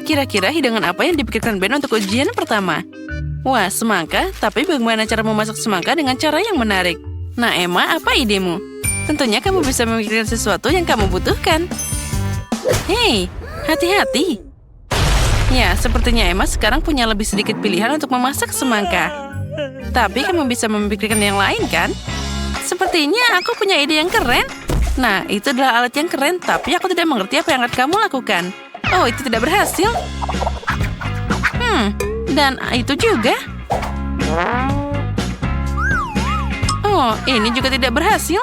Kira-kira hidangan apa yang dipikirkan Ben untuk ujian pertama? Wah, semangka. Tapi bagaimana cara memasak semangka dengan cara yang menarik? Nah, Emma, apa idemu? Tentunya kamu bisa memikirkan sesuatu yang kamu butuhkan. Hei, hati-hati. Ya, sepertinya Emma sekarang punya lebih sedikit pilihan untuk memasak semangka. Tapi kamu bisa memikirkan yang lain, kan? Sepertinya aku punya ide yang keren. Nah, itu adalah alat yang keren, tapi aku tidak mengerti apa yang akan kamu lakukan. Oh, itu tidak berhasil. Dan itu juga. Oh, ini juga tidak berhasil.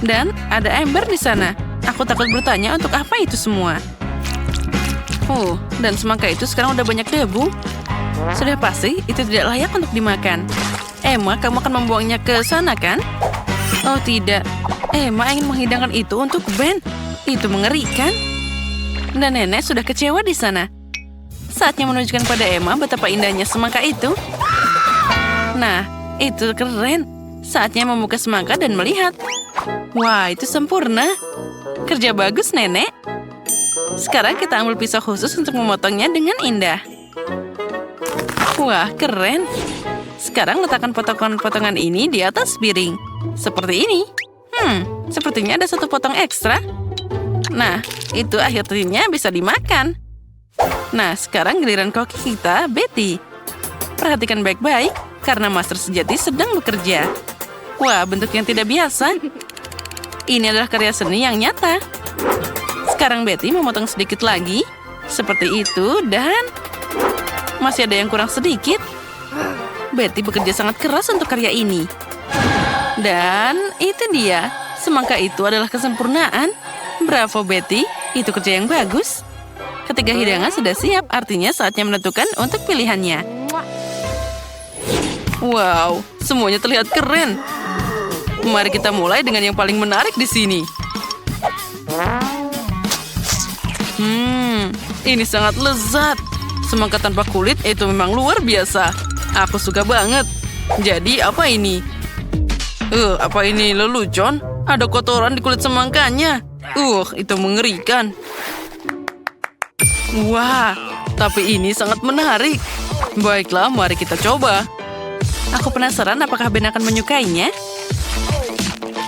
Dan ada ember di sana. Aku takut bertanya untuk apa itu semua. Oh, dan semangka itu sekarang udah banyak debu. Sudah pasti itu tidak layak untuk dimakan. Emma, kamu akan membuangnya ke sana, kan? Oh, tidak. Emma ingin menghidangkan itu untuk Ben. Itu mengerikan. Dan nenek sudah kecewa di sana. Saatnya menunjukkan pada Emma betapa indahnya semangka itu. Nah, itu keren. Saatnya membuka semangka dan melihat. Wah, itu sempurna. Kerja bagus, nenek. Sekarang kita ambil pisau khusus untuk memotongnya dengan indah. Wah, keren. Sekarang letakkan potongan-potongan ini di atas piring. Seperti ini. Sepertinya ada satu potong ekstra. Nah, itu akhirnya bisa dimakan. Nah, sekarang giliran koki kita, Betty. Perhatikan baik-baik, karena master sejati sedang bekerja. Wah, bentuk yang tidak biasa. Ini adalah karya seni yang nyata. Sekarang Betty memotong sedikit lagi. Seperti itu, dan masih ada yang kurang sedikit. Betty bekerja sangat keras untuk karya ini. Dan itu dia. Semangka itu adalah kesempurnaan. Bravo, Betty. Itu kerja yang bagus. Ketiga hidangan sudah siap, artinya saatnya menentukan untuk pilihannya. Wow, semuanya terlihat keren. Mari kita mulai dengan yang paling menarik di sini. Ini sangat lezat. Semangka tanpa kulit itu memang luar biasa. Aku suka banget. Jadi apa ini? Apa ini lelucon? Ada kotoran di kulit semangkanya. Itu mengerikan. Wah, tapi ini sangat menarik. Baiklah, mari kita coba. Aku penasaran apakah Ben akan menyukainya.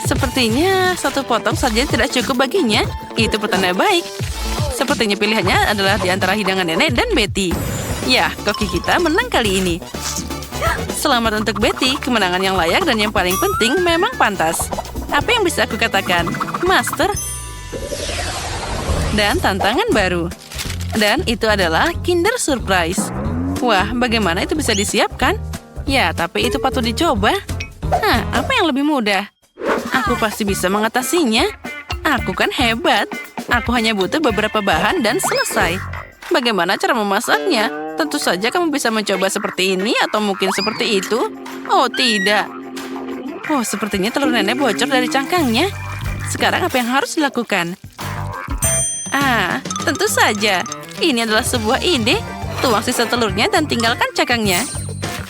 Sepertinya satu potong saja tidak cukup baginya. Itu pertanda baik. Sepertinya pilihannya adalah di antara hidangan nenek dan Betty. Ya, koki kita menang kali ini. Selamat untuk Betty, kemenangan yang layak dan yang paling penting memang pantas. Apa yang bisa aku katakan? Master. Dan tantangan baru. Dan itu adalah Kinder Surprise. Wah, bagaimana itu bisa disiapkan? Ya, tapi itu patut dicoba. Apa yang lebih mudah? Aku pasti bisa mengatasinya. Aku kan hebat. Aku hanya butuh beberapa bahan dan selesai. Bagaimana cara memasaknya? Tentu saja kamu bisa mencoba seperti ini atau mungkin seperti itu. Oh, tidak. Oh, sepertinya telur nenek bocor dari cangkangnya. Sekarang apa yang harus dilakukan? Tentu saja. Ini adalah sebuah ide. Tuang sisa telurnya dan tinggalkan cangkangnya.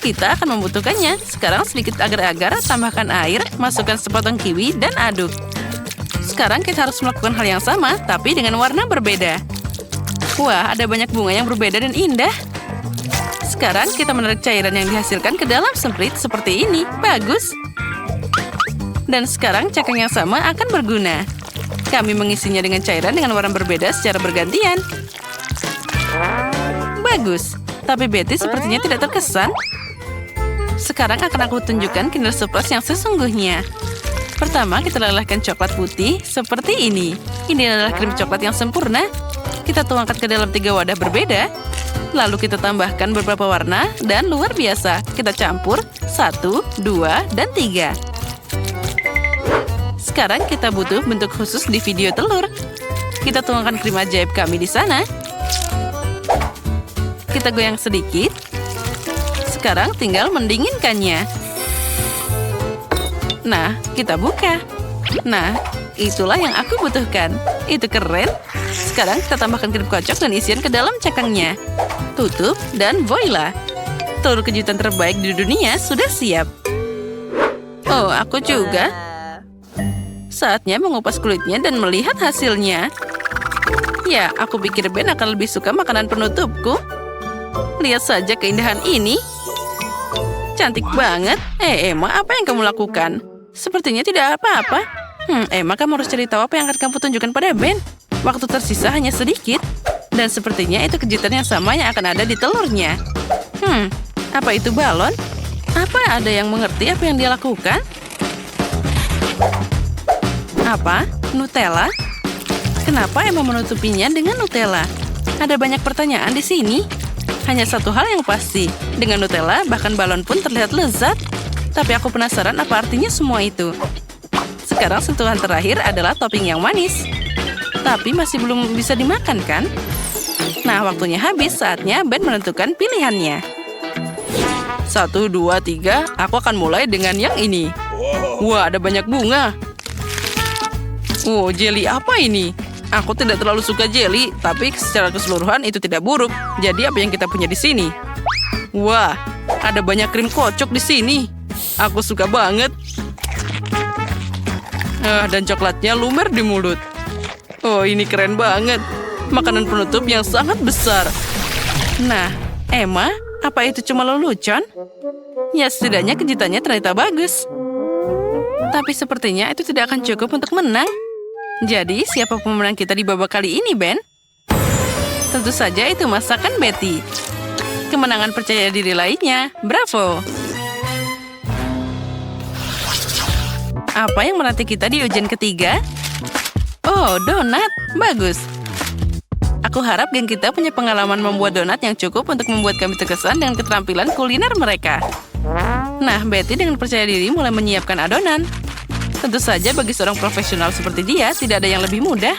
Kita akan membutuhkannya. Sekarang sedikit agar-agar, tambahkan air, masukkan sepotong kiwi, dan aduk. Sekarang kita harus melakukan hal yang sama, tapi dengan warna berbeda. Wah, ada banyak bunga yang berbeda dan indah. Sekarang kita menarik cairan yang dihasilkan ke dalam semprit seperti ini. Bagus. Dan sekarang cangkang yang sama akan berguna. Kami mengisinya dengan cairan dengan warna berbeda secara bergantian. Bagus. Tapi Betty sepertinya tidak terkesan. Sekarang akan aku tunjukkan Kinder Surprise yang sesungguhnya. Pertama, kita lelehkan coklat putih seperti ini. Ini adalah krim coklat yang sempurna. Kita tuangkan ke dalam 3 wadah berbeda. Lalu kita tambahkan beberapa warna dan luar biasa. Kita campur 1, 2, dan 3. Sekarang kita butuh bentuk khusus di video telur. Kita tuangkan krim ajaib kami di sana. Kita goyang sedikit. Sekarang tinggal mendinginkannya. Nah, kita buka. Nah, itulah yang aku butuhkan. Itu keren. Sekarang kita tambahkan krim kocok dan isian ke dalam cangkangnya. Tutup dan voila. Telur kejutan terbaik di dunia sudah siap. Oh, aku juga. Saatnya mengupas kulitnya dan melihat hasilnya. Ya, aku pikir Ben akan lebih suka makanan penutupku. Lihat saja keindahan ini. Cantik banget. Emma, apa yang kamu lakukan? Sepertinya tidak apa-apa. Emma, kamu harus cari tahu apa yang akan kamu tunjukkan pada Ben. Waktu tersisa hanya sedikit. Dan sepertinya itu kejutan yang sama yang akan ada di telurnya. Apa itu balon? Apa ada yang mengerti apa yang dia lakukan? Apa? Nutella? Kenapa Emma menutupinya dengan Nutella? Ada banyak pertanyaan di sini. Hanya satu hal yang pasti. Dengan Nutella, bahkan balon pun terlihat lezat. Tapi aku penasaran apa artinya semua itu. Sekarang sentuhan terakhir adalah topping yang manis. Tapi masih belum bisa dimakan, kan? Nah, waktunya habis. Saatnya Ben menentukan pilihannya. 1, 2, 3. Aku akan mulai dengan yang ini. Wah, ada banyak bunga. Jelly apa ini? Aku tidak terlalu suka jelly, tapi secara keseluruhan itu tidak buruk. Jadi apa yang kita punya di sini? Wah, ada banyak krim kocok di sini. Aku suka banget. Dan coklatnya lumer di mulut. Ini keren banget. Makanan penutup yang sangat besar. Nah, Emma, apa itu cuma lelucon? Ya, setidaknya kejutannya ternyata bagus. Tapi sepertinya itu tidak akan cukup untuk menang. Jadi, siapa pemenang kita di babak kali ini, Ben? Tentu saja itu masakan Betty. Kemenangan percaya diri lainnya. Bravo! Apa yang menanti kita di ujian ketiga? Donat. Bagus. Aku harap geng kita punya pengalaman membuat donat yang cukup untuk membuat kami terkesan dengan keterampilan kuliner mereka. Nah, Betty dengan percaya diri mulai menyiapkan adonan. Tentu saja bagi seorang profesional seperti dia, tidak ada yang lebih mudah.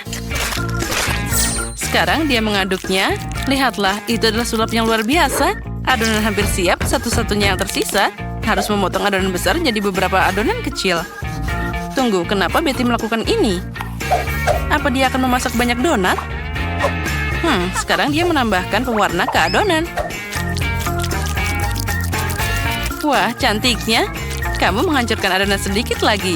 Sekarang dia mengaduknya. Lihatlah, itu adalah sulap yang luar biasa. Adonan hampir siap, satu-satunya yang tersisa. Harus memotong adonan besar jadi beberapa adonan kecil. Tunggu, kenapa Betty melakukan ini? Apa dia akan memasak banyak donat? Sekarang dia menambahkan pewarna ke adonan. Wah, cantiknya. Kamu menghancurkan adonan sedikit lagi.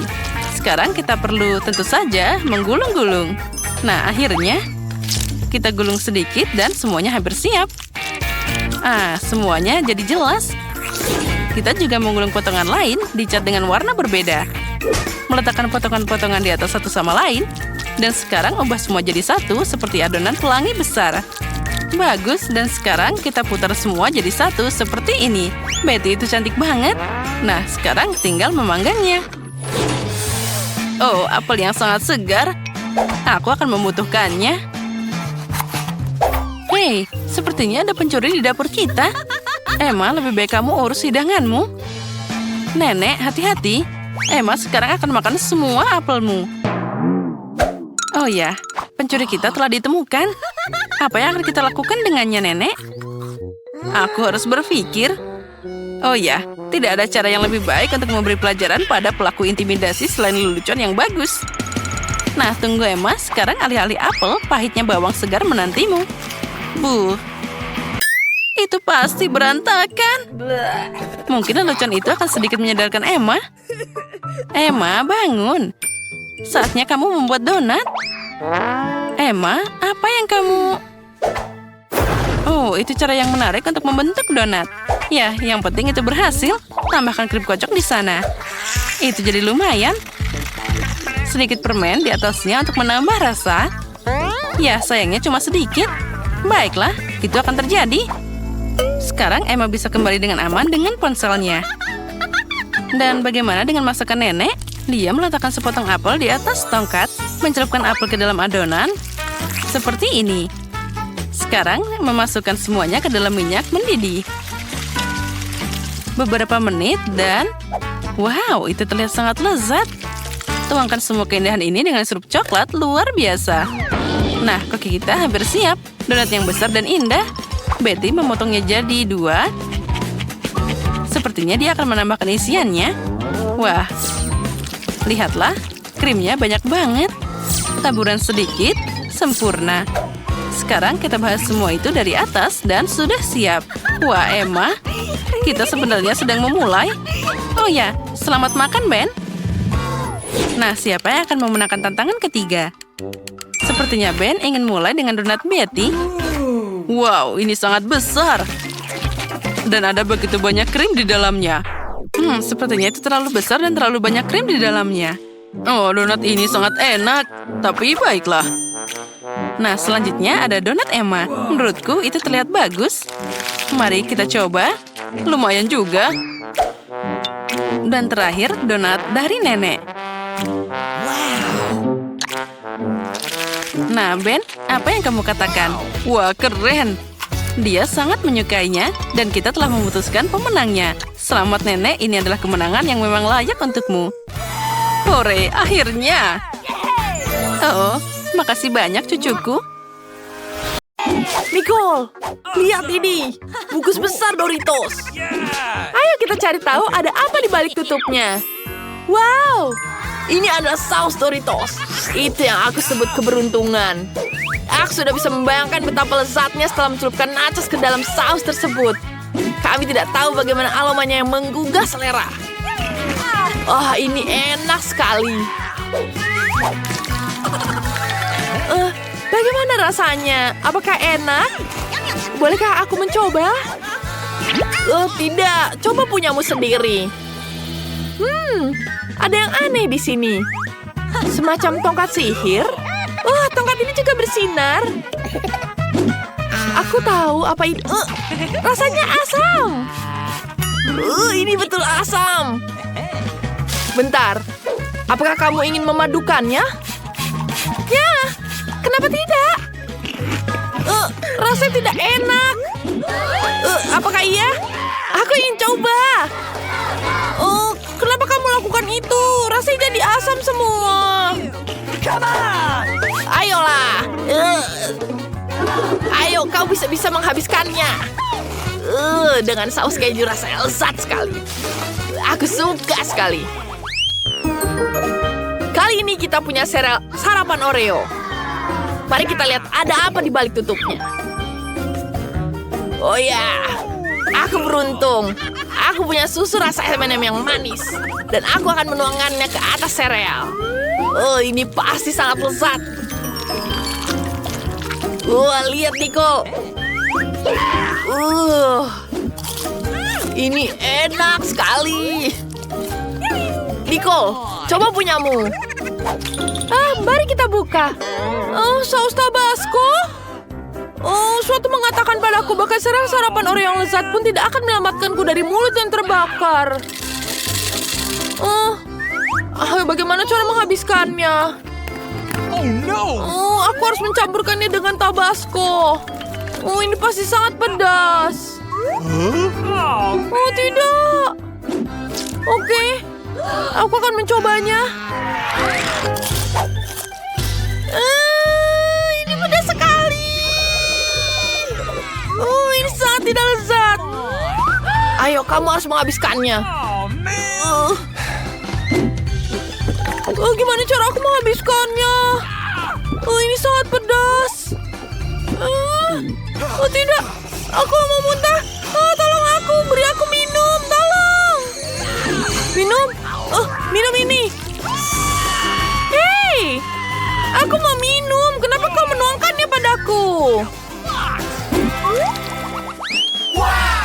Sekarang kita perlu tentu saja menggulung-gulung. Nah, akhirnya kita gulung sedikit dan semuanya hampir siap. Semuanya jadi jelas. Kita juga menggulung potongan lain, dicat dengan warna berbeda. Meletakkan potongan-potongan di atas satu sama lain. Dan sekarang ubah semua jadi satu seperti adonan pelangi besar. Bagus, dan sekarang kita putar semua jadi satu seperti ini. Betty itu cantik banget. Nah, sekarang tinggal memanggangnya. Apel yang sangat segar. Aku akan membutuhkannya. Hei, sepertinya ada pencuri di dapur kita. Emma, lebih baik kamu urus hidanganmu. Nenek, hati-hati. Emma sekarang akan makan semua apelmu. Oh ya, pencuri kita telah ditemukan. Apa yang akan kita lakukan dengannya, Nenek? Aku harus berpikir. Oh ya, tidak ada cara yang lebih baik untuk memberi pelajaran pada pelaku intimidasi selain lelucon yang bagus. Nah, tunggu Emma, sekarang alih-alih apel, pahitnya bawang segar menantimu. Itu pasti berantakan. Mungkin lelucon itu akan sedikit menyadarkan Emma. Emma, bangun. Saatnya kamu membuat donat. Emma, apa yang kamu... itu cara yang menarik untuk membentuk donat. Ya, yang penting itu berhasil. Tambahkan krim kocok di sana. Itu jadi lumayan. Sedikit permen di atasnya untuk menambah rasa. Ya, sayangnya cuma sedikit. Baiklah, itu akan terjadi. Sekarang Emma bisa kembali dengan aman dengan ponselnya. Dan bagaimana dengan masakan nenek? Dia meletakkan sepotong apel di atas tongkat, mencelupkan apel ke dalam adonan. Seperti ini. Sekarang memasukkan semuanya ke dalam minyak mendidih. Beberapa menit dan... Wow, itu terlihat sangat lezat. Tuangkan semua keindahan ini dengan sirup coklat luar biasa. Nah, koki kita hampir siap. Donat yang besar dan indah. Betty memotongnya jadi 2. Sepertinya dia akan menambahkan isiannya. Wah, lihatlah. Krimnya banyak banget. Taburan sedikit, sempurna. Sekarang kita bahas semua itu dari atas dan sudah siap. Wah, Emma, kita sebenarnya sedang memulai. Oh ya, selamat makan, Ben. Nah, siapa yang akan memenangkan tantangan ketiga? Sepertinya Ben ingin mulai dengan donat Betty. Wow, ini sangat besar. Dan ada begitu banyak krim di dalamnya. Sepertinya itu terlalu besar dan terlalu banyak krim di dalamnya. Oh, donat ini sangat enak. Tapi baiklah. Nah, selanjutnya ada donat Emma. Menurutku itu terlihat bagus. Mari kita coba. Lumayan juga. Dan terakhir, donat dari nenek. Nah, Ben, apa yang kamu katakan? Wah, keren. Dia sangat menyukainya, dan kita telah memutuskan pemenangnya. Selamat nenek, ini adalah kemenangan yang memang layak untukmu. Hore, akhirnya. Oh, makasih banyak cucuku. Nicole, lihat ini. Bungkus besar Doritos. Ayo kita cari tahu ada apa di balik tutupnya. Wow, ini adalah saus Doritos. Itu yang aku sebut keberuntungan. Aku sudah bisa membayangkan betapa lezatnya setelah mencelupkan nachos ke dalam saus tersebut. Kami tidak tahu bagaimana aromanya yang menggugah selera. Oh, ini enak sekali. Bagaimana rasanya? Apakah enak? Bolehkah aku mencoba? Oh, tidak. Coba punyamu sendiri. Ada yang aneh di sini. Semacam tongkat sihir. Oh, tongkat ini juga bersinar. Aku tahu apa ini. Rasanya asam. Ini betul asam. Bentar. Apakah kamu ingin memadukannya? Ya, kenapa tidak? Rasanya tidak enak. Apakah iya? Aku ingin coba. Kenapa kamu lakukan itu? Rasanya jadi asam semua. Ayolah. Ayo, kau bisa menghabiskannya. Dengan saus keju rasanya lezat sekali. Aku suka sekali. Kali ini kita punya sarapan Oreo. Mari kita lihat ada apa di balik tutupnya. Oh ya, aku beruntung. Aku punya susu rasa M&M yang manis. Dan aku akan menuangkannya ke atas sereal. Ini pasti sangat lezat. Wah, lihat Nicole. Ini enak sekali. Nicole, coba punyamu. Mari kita buka. Saus Tabasco. Suatu mengatakan padaku bahkan sarapan Oreo yang lezat pun tidak akan menyelamatkanku dari mulut yang terbakar. Bagaimana cara menghabiskannya? Oh no! Aku harus mencampurkannya dengan Tabasco. Ini pasti sangat pedas. Tidak. Oke, aku akan mencobanya. Ini pedas sekali. Ini sangat tidak lezat. Ayo, kamu harus menghabiskannya. Gimana cara aku menghabiskannya? Ini sangat pedas. Tidak, aku mau muntah. Tolong aku, beri aku minum, tolong. Minum? Minum ini. Hei, aku mau minum. Kenapa kau menuangkannya padaku?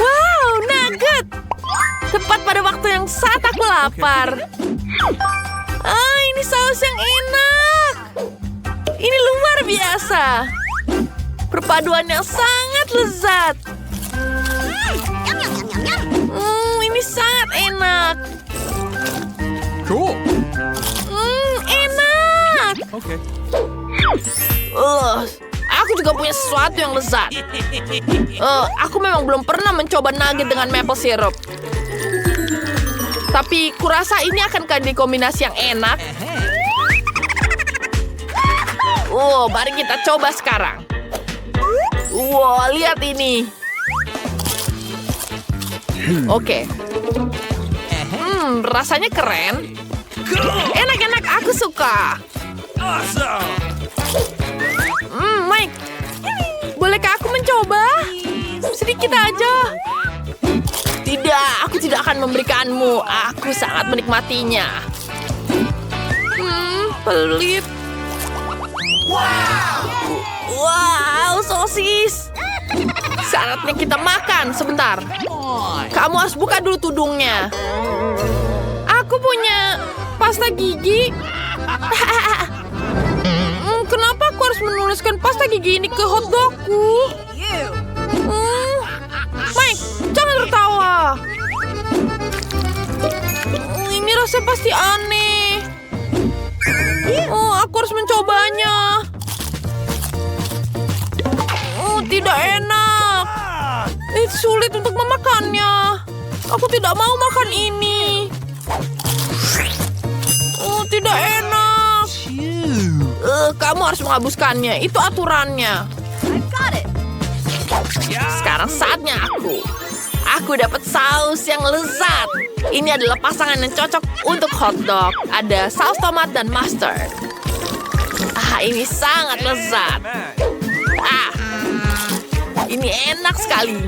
Wow, nugget. Tepat pada waktu yang saat aku lapar. Ini saus yang enak. Ini luar biasa. Perpaduannya sangat lezat. Ini sangat enak. Cool. Enak. Okay. Aku juga punya sesuatu yang lezat. Aku memang belum pernah mencoba nugget dengan maple syrup. Tapi kurasa ini akan jadi kombinasi yang enak. Mari kita coba sekarang. Wow, lihat ini. Oke. Rasanya keren. Enak-enak, aku suka. Awesome! Mike, bolehkah aku mencoba? Sedikit aja. Tidak, aku tidak akan memberikanmu. Aku sangat menikmatinya. Pelit. Wow, sosis. Saatnya kita makan. Sebentar. Kamu harus buka dulu tudungnya. Aku punya pasta gigi. Kenapa aku harus menuliskan pasta gigi ini ke hotdogku? Mike, jangan tertawa. Ini rasanya pasti aneh. Aku harus mencobanya. Tidak enak. Sulit untuk memakannya. Aku tidak mau makan ini. Tidak enak. Kamu harus menghabiskannya. Itu aturannya. Sekarang saatnya aku. Aku dapat saus yang lezat. Ini adalah pasangan yang cocok untuk hotdog. Ada saus tomat dan mustard. Ini sangat lezat. Ini enak sekali.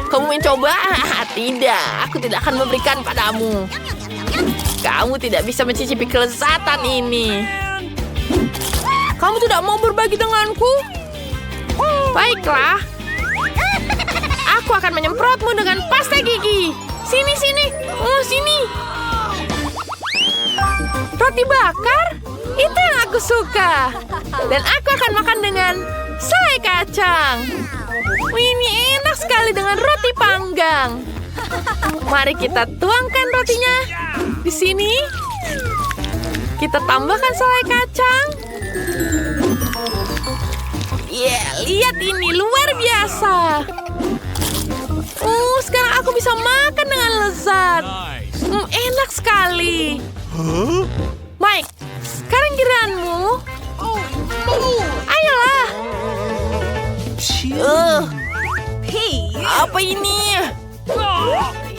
Kamu mencoba? Tidak, aku tidak akan memberikan padamu. Kamu tidak bisa mencicipi kelezatan ini. Kamu tidak mau berbagi denganku? Baiklah. Aku akan menyemprotmu dengan pasta gigi. Sini, sini. Sini. Roti bakar? Itu yang aku suka. Dan aku akan makan dengan selai kacang. Ini enak sekali dengan roti panggang. Mari kita tuangkan rotinya di sini. Kita tambahkan selai kacang. Lihat ini luar biasa. Sekarang aku bisa makan dengan lezat. Enak sekali. Mike, sekarang giliranmu. Ayolah. Apa ini?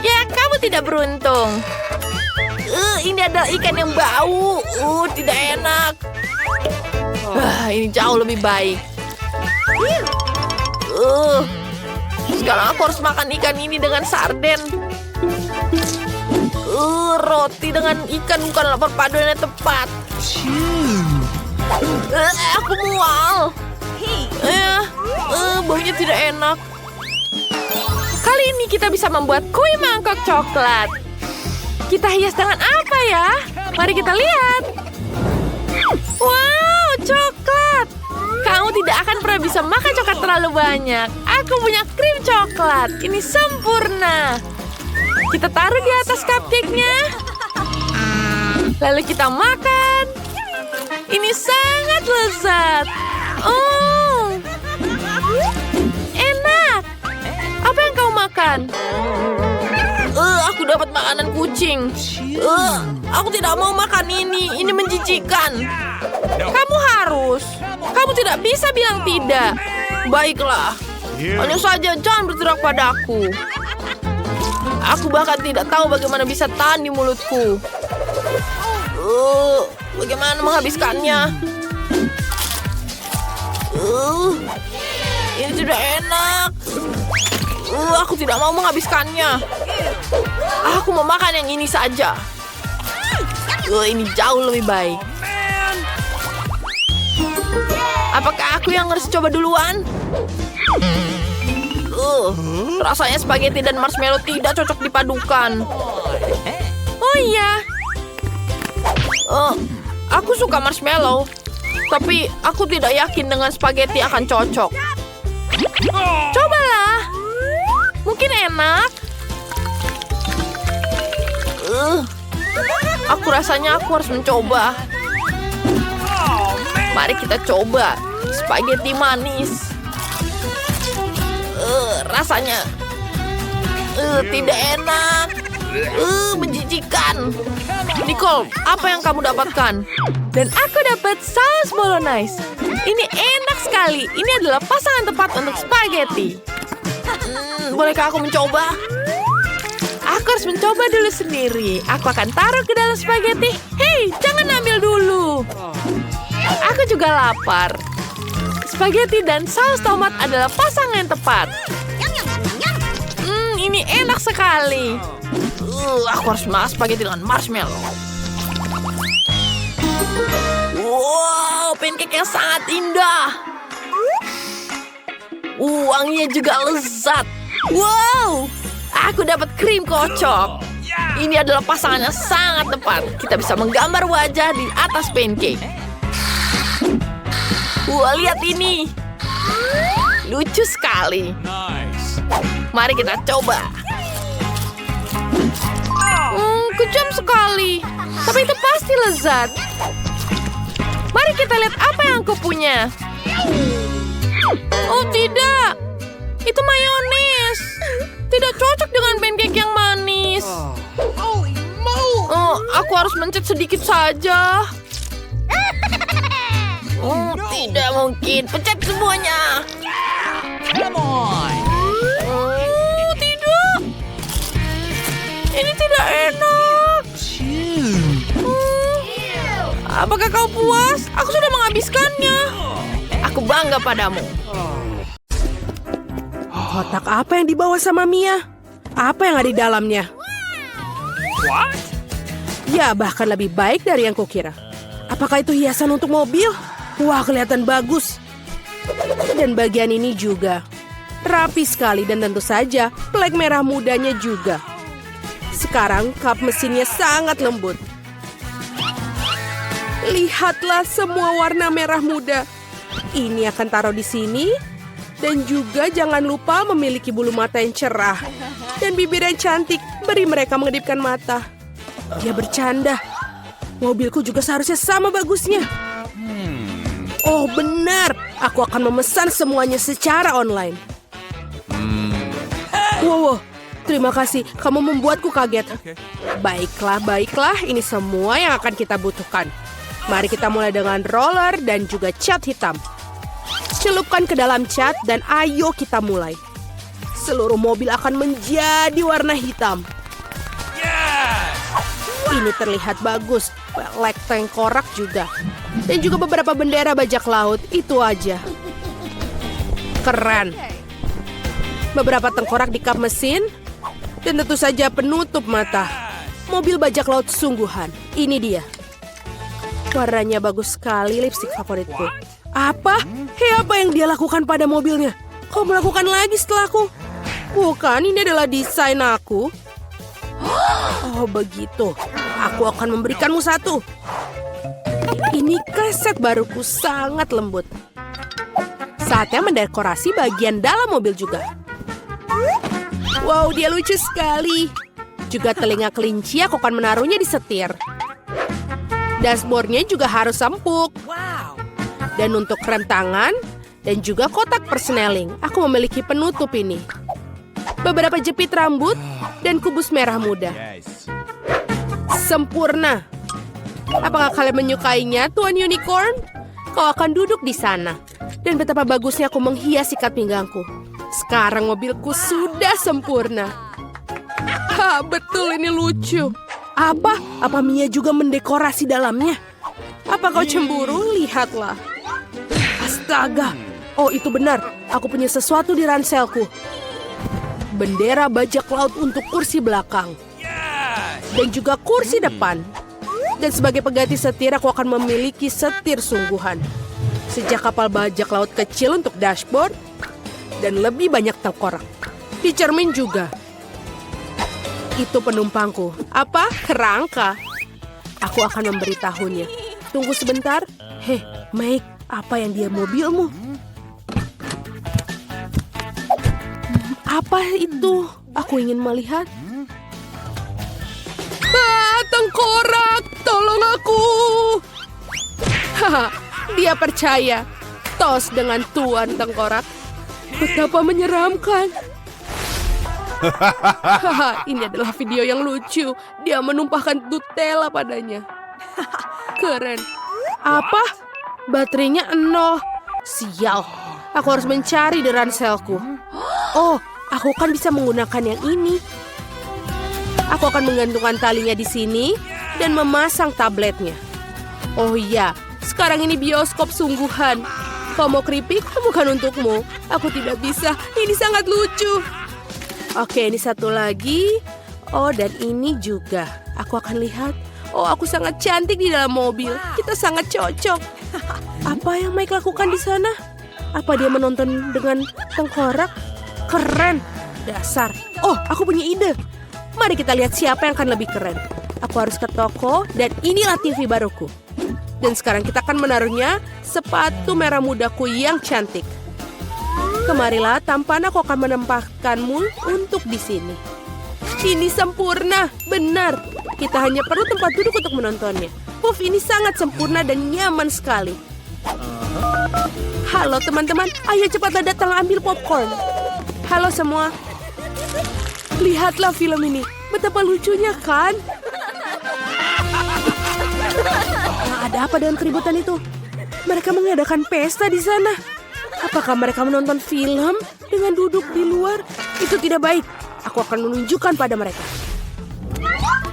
Ya, kamu tidak beruntung. Ini adalah ikan yang bau. Tidak enak. Ini jauh lebih baik. Sekarang aku harus makan ikan ini dengan sarden. Roti dengan ikan bukanlah perpaduan yang tepat. Aku mual. Baunya tidak enak. Kali ini kita bisa membuat kue mangkok coklat. Kita hias dengan apa ya? Mari kita lihat. Wow, coklat. Kamu tidak akan pernah bisa makan coklat terlalu banyak. Aku punya krim coklat. Ini sempurna. Kita taruh di atas cupcake-nya. Lalu kita makan. Ini sangat lezat. Enak. Apa yang kau makan? Aku dapat makanan kucing. Aku tidak mau makan ini. Ini menjijikan. Kamu harus. Kamu tidak bisa bilang tidak. Baiklah. Hanya saja jangan bergerak padaku. Aku bahkan tidak tahu bagaimana bisa tahan di mulutku. Bagaimana menghabiskannya? Ini tidak enak. Aku tidak mau menghabiskannya. Aku mau makan yang ini saja. Ini jauh lebih baik. Apakah aku yang harus coba duluan? Rasanya spaghetti dan marshmallow tidak cocok dipadukan. Oh iya. Aku suka marshmallow. Tapi aku tidak yakin dengan spaghetti akan cocok. Cobalah. Mungkin enak. Aku rasanya aku harus mencoba. Mari kita coba spaghetti manis. Rasanya tidak enak. Menjijikan. Nicole, apa yang kamu dapatkan? Dan aku dapat saus bolognese. Ini enak sekali. Ini adalah pasangan tepat untuk spaghetti. Bolehkah aku mencoba? Aku harus mencoba dulu sendiri. Aku akan taruh ke dalam spaghetti. Hei, jangan ambil dulu. Aku juga lapar. Spaghetti dan saus tomat adalah pasangan yang tepat. Ini enak sekali. Aku harus makan spaghetti dengan marshmallow. Wow, pancake yang sangat indah. Wanginya juga lezat. Wow, aku dapat krim kocok. Ini adalah pasangan yang sangat tepat. Kita bisa menggambar wajah di atas pancake. Wah, lihat ini. Lucu sekali. Nice. Mari kita coba. Kejam sekali. Tapi itu pasti lezat. Mari kita lihat apa yang aku punya. Oh tidak. Itu mayones. Tidak cocok dengan pancake yang manis. Oh, aku harus mencet sedikit saja. Oh, tidak mungkin. Pencet semuanya. Come on. Oh, tidak. Ini tidak enak. Apakah kau puas? Aku sudah menghabiskannya. Aku bangga padamu. Kotak apa yang dibawa sama Mia? Apa yang ada di dalamnya? What? Ya, bahkan lebih baik dari yang kukira. Apakah itu hiasan untuk mobil? Wah, kelihatan bagus. Dan bagian ini juga. Rapi sekali dan tentu saja plek merah mudanya juga. Sekarang kap mesinnya sangat lembut. Lihatlah semua warna merah muda. Ini akan taruh di sini. Dan juga jangan lupa memiliki bulu mata yang cerah. Dan bibir yang cantik, beri mereka mengedipkan mata. Dia bercanda. Mobilku juga seharusnya sama bagusnya. Oh benar, aku akan memesan semuanya secara online. Wow, terima kasih, kamu membuatku kaget. Baiklah, ini semua yang akan kita butuhkan. Mari kita mulai dengan roller dan juga cat hitam. Celupkan ke dalam cat dan ayo kita mulai. Seluruh mobil akan menjadi warna hitam. Ini terlihat bagus. Pelek tengkorak juga. Dan juga beberapa bendera bajak laut. Itu aja. Keren. Beberapa tengkorak di kap mesin. Dan tentu saja penutup mata. Mobil bajak laut sungguhan. Ini dia. Warnanya bagus sekali, lipstik favoritku. Apa? Hei, apa yang dia lakukan pada mobilnya? Kau melakukan lagi setelahku? Bukan, ini adalah desain aku. Oh, begitu. Aku akan memberikanmu satu. Ini keset baruku sangat lembut. Saatnya mendekorasi bagian dalam mobil juga. Wow, dia lucu sekali. Juga telinga kelinci aku akan menaruhnya di setir. Dashboardnya juga harus empuk. Dan untuk rem tangan dan juga kotak persneling, aku memiliki penutup ini. Beberapa jepit rambut dan kubus merah muda. Sempurna. Apakah kalian menyukainya, Tuan Unicorn? Kau akan duduk di sana. Dan betapa bagusnya aku menghias ikat pinggangku. Sekarang mobilku sudah sempurna. Ha, betul ini lucu. Apa Mia juga mendekorasi dalamnya? Apa kau cemburu? Lihatlah. Astaga. Oh, itu benar. Aku punya sesuatu di ranselku. Bendera bajak laut untuk kursi belakang. Dan juga kursi depan. Dan sebagai pengganti setir, aku akan memiliki setir sungguhan. Sejak kapal bajak laut kecil untuk dashboard. Dan lebih banyak tengkorak. Di cermin juga. Itu penumpangku. Apa? Kerangka. Aku akan memberitahunya. Tunggu sebentar. Hei, Mike, apa yang dia mobilmu? Apa itu? Aku ingin melihat. Tengkorak, tolong aku. Haha, dia percaya. Tos dengan Tuan Tengkorak. Betapa menyeramkan. Haha, ini adalah video yang lucu. Dia menumpahkan Nutella padanya. Keren. Apa? Baterainya 0. Sial. Aku harus mencari di ranselku. Oh, aku kan bisa menggunakan yang ini. Aku akan menggantungkan talinya di sini dan memasang tabletnya. Oh iya, sekarang ini bioskop sungguhan. Kau mau keripik? Bukan untukmu. Aku tidak bisa. Ini sangat lucu. Oke, ini satu lagi. Oh, dan ini juga. Aku akan lihat. Oh, aku sangat cantik di dalam mobil. Kita sangat cocok. Apa yang Mike lakukan di sana? Apa dia menonton dengan tengkorak? Keren. Dasar. Oh, aku punya ide. Mari kita lihat siapa yang akan lebih keren. Aku harus ke toko dan inilah TV baruku. Dan sekarang kita akan menaruhnya sepatu merah mudaku yang cantik. Kemarilah, tampan aku akan menempatkanmu untuk di sini. Ini sempurna, benar. Kita hanya perlu tempat duduk untuk menontonnya. Puff ini sangat sempurna dan nyaman sekali. Halo teman-teman, ayo cepatlah datang ambil popcorn. Halo semua. Lihatlah film ini, betapa lucunya kan? Ada apa dengan keributan itu? Mereka mengadakan pesta di sana. Apakah mereka menonton film dengan duduk di luar? Itu tidak baik. Aku akan menunjukkan pada mereka.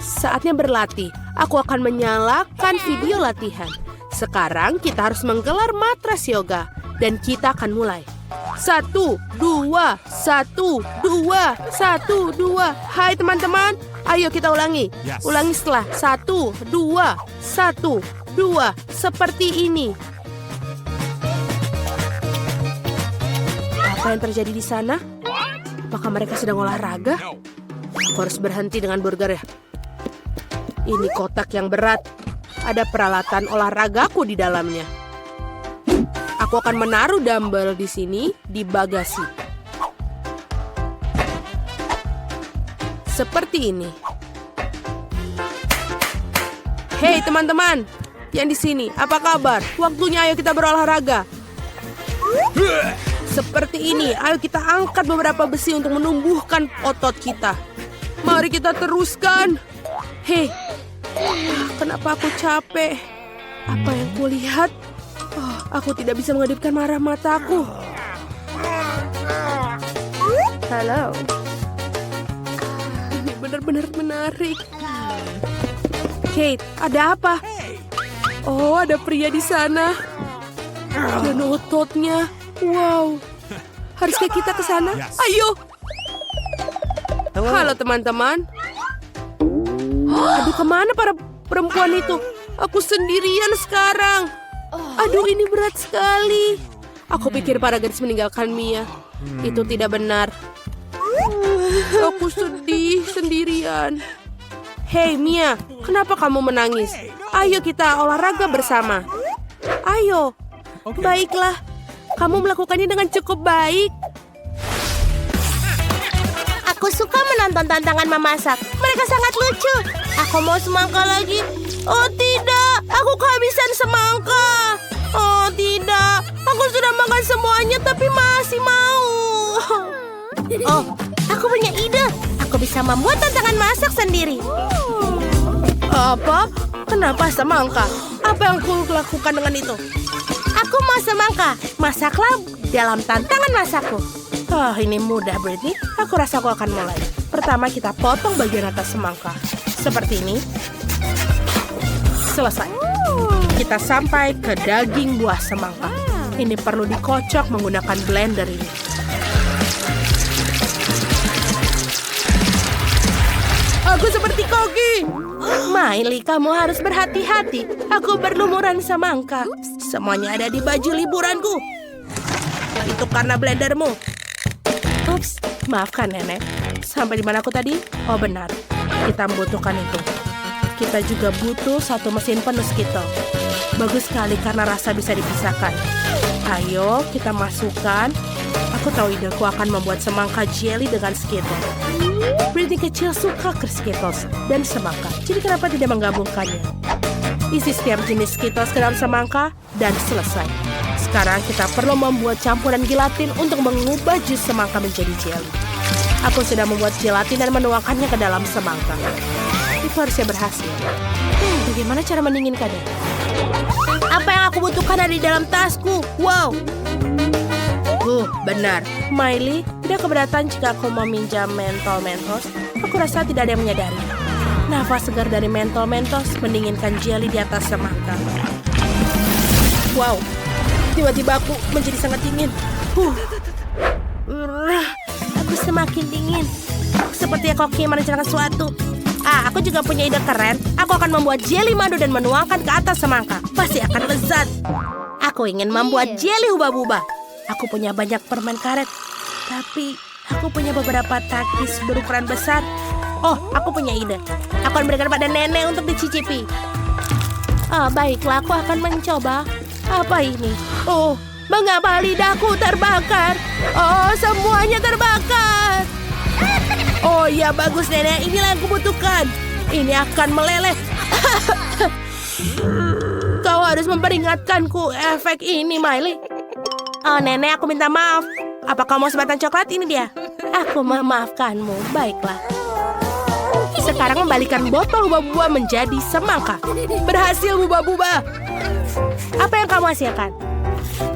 Saatnya berlatih. Aku akan menyalakan video latihan. Sekarang kita harus menggelar matras yoga. Dan kita akan mulai. 1, 2, 1, 2, 1, 2. Hai teman-teman, ayo kita ulangi. Yes. Ulangi setelah 1, 2, 1, 2. Seperti ini. Apa yang terjadi di sana? Apakah mereka sedang olahraga? Aku harus berhenti dengan burger ya. Ini kotak yang berat. Ada peralatan olahragaku di dalamnya. Aku akan menaruh dumbbell di sini di bagasi. Seperti ini. Hei teman-teman, yang di sini, apa kabar? Waktunya ayo kita berolahraga. Seperti ini, ayo kita angkat beberapa besi untuk menumbuhkan otot kita. Mari kita teruskan. Hei, kenapa aku capek? Apa yang kulihat? Oh, aku tidak bisa mengedipkan marah mataku. Halo. Ini benar-benar menarik. Kate, ada apa? Oh, ada pria di sana. Dan ototnya. Wow. Haruskah kita ke sana? Yes. Ayo. Halo teman-teman. Aduh, kemana para perempuan itu? Aku sendirian sekarang. Aduh, ini berat sekali. Aku pikir para gadis meninggalkan Mia. Itu tidak benar. Aku sedih sendirian. Hei Mia, kenapa kamu menangis? Ayo kita olahraga bersama. Ayo. Baiklah. Kamu melakukannya dengan cukup baik. Aku suka menonton tantangan memasak. Mereka sangat lucu. Aku mau semangka lagi. Oh tidak, aku kehabisan semangka. Oh tidak, aku sudah makan semuanya tapi masih mau. Oh, aku punya ide. Aku bisa membuat tantangan masak sendiri. Apa? Kenapa semangka? Apa yang aku lakukan dengan itu? Aku mau semangka. Masaklah dalam tantangan masakku. Oh, ini mudah, Britney. Aku rasa aku akan mulai. Pertama, kita potong bagian atas semangka. Seperti ini. Selesai. Kita sampai ke daging buah semangka. Ini perlu dikocok menggunakan blender ini. Aku seperti Kogi. Miley, kamu harus berhati-hati. Aku berlumuran semangka. Semuanya ada di baju liburanku. Itu karena blendermu. Ups, maafkan nenek. Sampai di mana aku tadi? Oh benar, kita membutuhkan itu. Kita juga butuh satu mesin penuh Skittle. Bagus sekali karena rasa bisa dipisahkan. Ayo kita masukkan. Aku tahu ideku akan membuat semangka jelly dengan Skittle. Britney kecil suka ke Skittles dan semangka. Jadi kenapa tidak menggabungkannya? Isi setiap jenis Skittles ke dalam semangka dan selesai. Sekarang kita perlu membuat campuran gelatin untuk mengubah jus semangka menjadi jelly. Aku sudah membuat gelatin dan menuangkannya ke dalam semangka. Itu harusnya berhasil. Bagaimana cara mendinginkannya? Apa yang aku butuhkan ada di dalam tasku? Wow. Benar. Miley, tidak keberatan jika aku meminjam mentol mentos? Aku rasa tidak ada yang menyadari. Nafas segar dari mentol mentos mendinginkan jelly di atas semangka. Wow. Tiba-tiba aku menjadi sangat dingin. Aku semakin dingin. Seperti koki merencanakan sesuatu. Aku juga punya ide keren. Aku akan membuat jelly madu dan menuangkan ke atas semangka. Pasti akan lezat. Aku ingin membuat jelly hubah-bubah. Aku punya banyak permen karet. Tapi aku punya beberapa takis berukuran besar. Oh, aku punya ide. Aku akan berikan pada nenek untuk dicicipi. Baiklah, aku akan mencoba. Apa ini? Oh, mengapa lidahku terbakar? Oh, semuanya terbakar. Oh ya, bagus nenek. Inilah yang kubutuhkan. Ini akan meleleh. Kau harus memperingatkanku efek ini, Miley. Oh, nenek, aku minta maaf. Apa kau mau sebatang coklat? Ini dia. Aku memaafkanmu. Baiklah. Sekarang membalikan botol hubah-bubah menjadi semangka. Berhasil, hubah-bubah. Apa yang kamu hasilkan?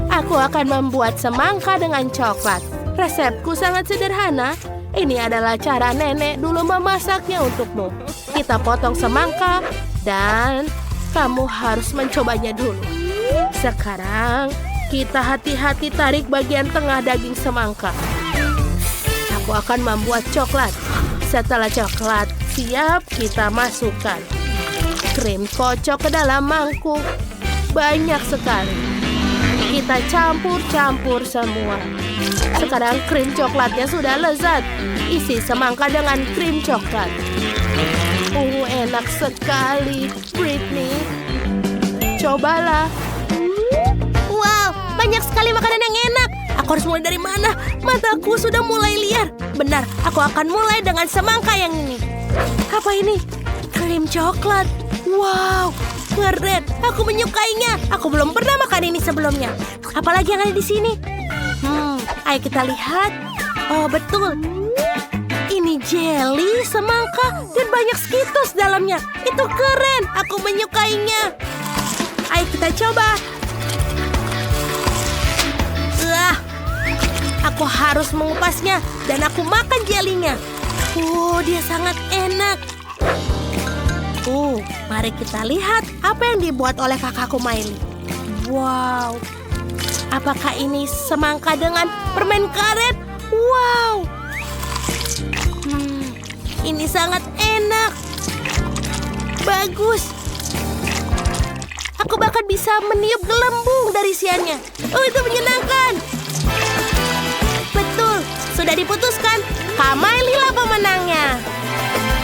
Aku akan membuat semangka dengan coklat. Resepku sangat sederhana. Ini adalah cara nenek dulu memasaknya untukmu. Kita potong semangka dan kamu harus mencobanya dulu. Sekarang kita hati-hati tarik bagian tengah daging semangka. Aku akan membuat coklat. Setelah coklat siap, kita masukkan krim kocok ke dalam mangkuk. Banyak sekali. Kita campur-campur semua. Sekarang krim coklatnya sudah lezat. Isi semangka dengan krim coklat. Enak sekali, Britney. Cobalah. Wow, banyak sekali makanan yang enak. Aku harus mulai dari mana? Mataku sudah mulai liar. Benar, aku akan mulai dengan semangka yang ini. Apa ini? Krim coklat. Wow, keren. Aku menyukainya. Aku belum pernah makan ini sebelumnya. Apalagi yang ada di sini? Ayo kita lihat. Oh, betul. Ini jelly, semangka, dan banyak Skittles dalamnya. Itu keren. Aku menyukainya. Ayo kita coba. Aku harus mengupasnya dan aku makan jelinya. Dia sangat enak. Mari kita lihat apa yang dibuat oleh kakakku Miley. Wow. Apakah ini semangka dengan permen karet? Wow. Ini sangat enak. Bagus. Aku bahkan bisa meniup gelembung dari isiannya. Itu menyenangkan. Betul, sudah diputuskan. Kak Miley lah pemenangnya.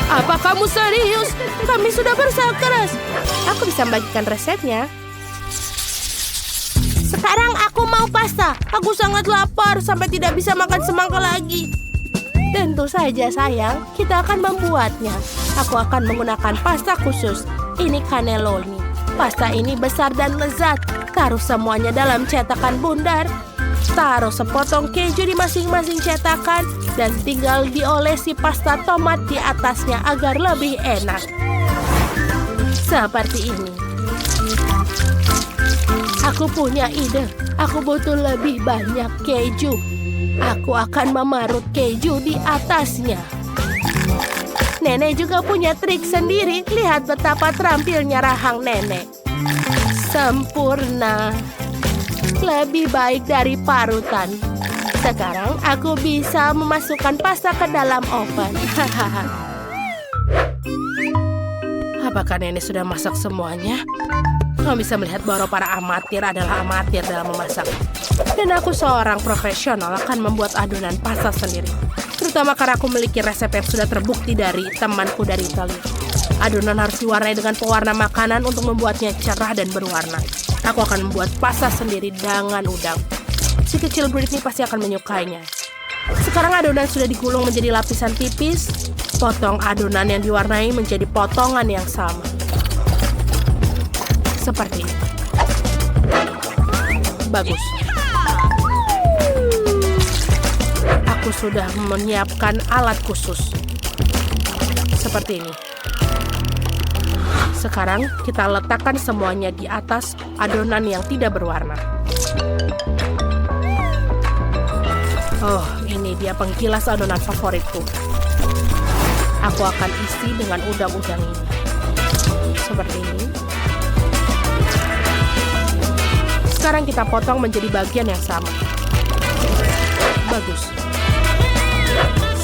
Apa kamu serius? Kami sudah berusaha keras. Aku bisa membagikan resepnya. Sekarang aku mau pasta. Aku sangat lapar sampai tidak bisa makan semangka lagi. Tentu saja sayang, kita akan membuatnya. Aku akan menggunakan pasta khusus. Ini cannelloni. Pasta ini besar dan lezat. Taruh semuanya dalam cetakan bundar. Taruh sepotong keju di masing-masing cetakan dan tinggal diolesi pasta tomat di atasnya agar lebih enak. Seperti ini. Aku punya ide. Aku butuh lebih banyak keju. Aku akan memarut keju di atasnya. Nenek juga punya trik sendiri. Lihat betapa terampilnya rahang nenek. Sempurna. Lebih baik dari parutan. Sekarang aku bisa memasukkan pasta ke dalam oven. Apakah nenek sudah masak semuanya? Kamu bisa melihat bahwa para amatir adalah amatir dalam memasak. Dan aku seorang profesional akan membuat adonan pasta sendiri. Terutama karena aku memiliki resep yang sudah terbukti dari temanku dari Italia. Adonan harus diwarnai dengan pewarna makanan untuk membuatnya cerah dan berwarna. Aku akan membuat pasta sendiri dengan udang. Si kecil Britney pasti akan menyukainya. Sekarang adonan sudah digulung menjadi lapisan tipis. Potong adonan yang diwarnai menjadi potongan yang sama. Seperti ini. Bagus. Aku sudah menyiapkan alat khusus. Seperti ini. Sekarang kita letakkan semuanya di atas adonan yang tidak berwarna. Oh, ini dia pengkilas adonan favoritku. Aku akan isi dengan udang-udang ini. Seperti ini. Sekarang kita potong menjadi bagian yang sama. Bagus.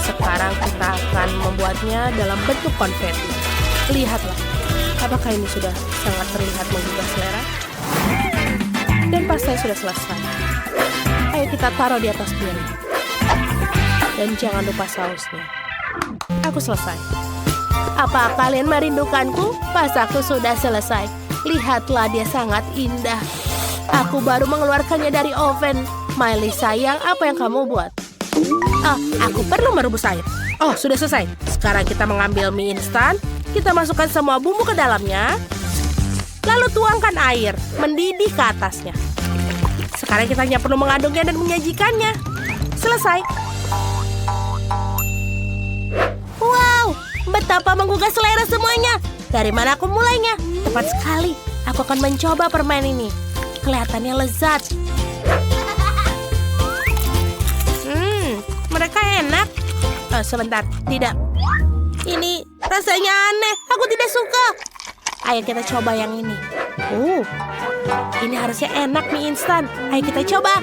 Sekarang kita akan membuatnya dalam bentuk konfeti. Lihatlah, apakah ini sudah sangat terlihat menggugah selera? Dan pastanya sudah selesai. Ayo kita taruh di atas piring. Dan jangan lupa sausnya. Aku selesai. Apa kalian merindukanku? Pastaku sudah selesai. Lihatlah, dia sangat indah. Aku baru mengeluarkannya dari oven. Miley sayang, apa yang kamu buat? Aku perlu merebus air. Oh, sudah selesai. Sekarang kita mengambil mie instan. Kita masukkan semua bumbu ke dalamnya. Lalu tuangkan air, mendidih ke atasnya. Sekarang kita hanya perlu mengaduknya dan menyajikannya. Selesai. Wow, betapa menggugah selera semuanya. Dari mana aku mulainya? Tepat sekali. Aku akan mencoba permen ini. Kelihatannya lezat. Mereka enak. Sebentar, tidak. Ini rasanya aneh. Aku tidak suka. Ayo kita coba yang ini. Ini harusnya enak mie instan. Ayo kita coba.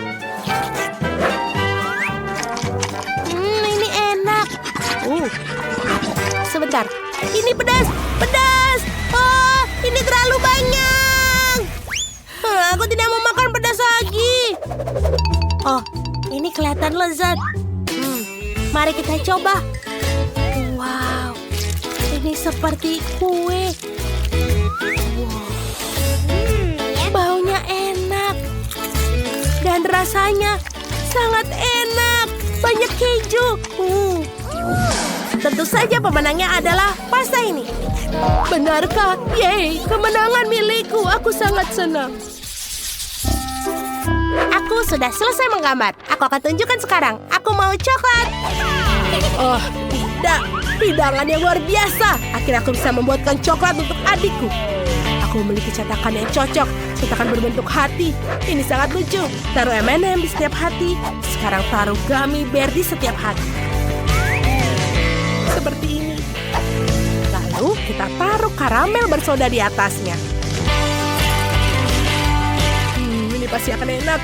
Ini enak. Sebentar. Ini pedas. Pedas. Oh, ini terlalu banyak. Aku tidak mau makan pedas lagi. Oh, ini kelihatan lezat. Mari kita coba. Wow, ini seperti kue. Wow. Baunya enak. Dan rasanya sangat enak. Banyak keju. Tentu saja pemenangnya adalah pasta ini. Benarkah? Yeay, kemenangan milikku. Aku sangat senang. Aku sudah selesai menggambar. Aku akan tunjukkan sekarang. Aku mau coklat. Oh, tidak. Hidangan yang luar biasa. Akhirnya aku bisa membuatkan coklat untuk adikku. Aku memiliki cetakan yang cocok. Cetakan berbentuk hati. Ini sangat lucu. Taruh M&M di setiap hati. Sekarang taruh gummy bear di setiap hati. Seperti ini. Lalu kita taruh karamel bersoda di atasnya. Ini pasti akan enak.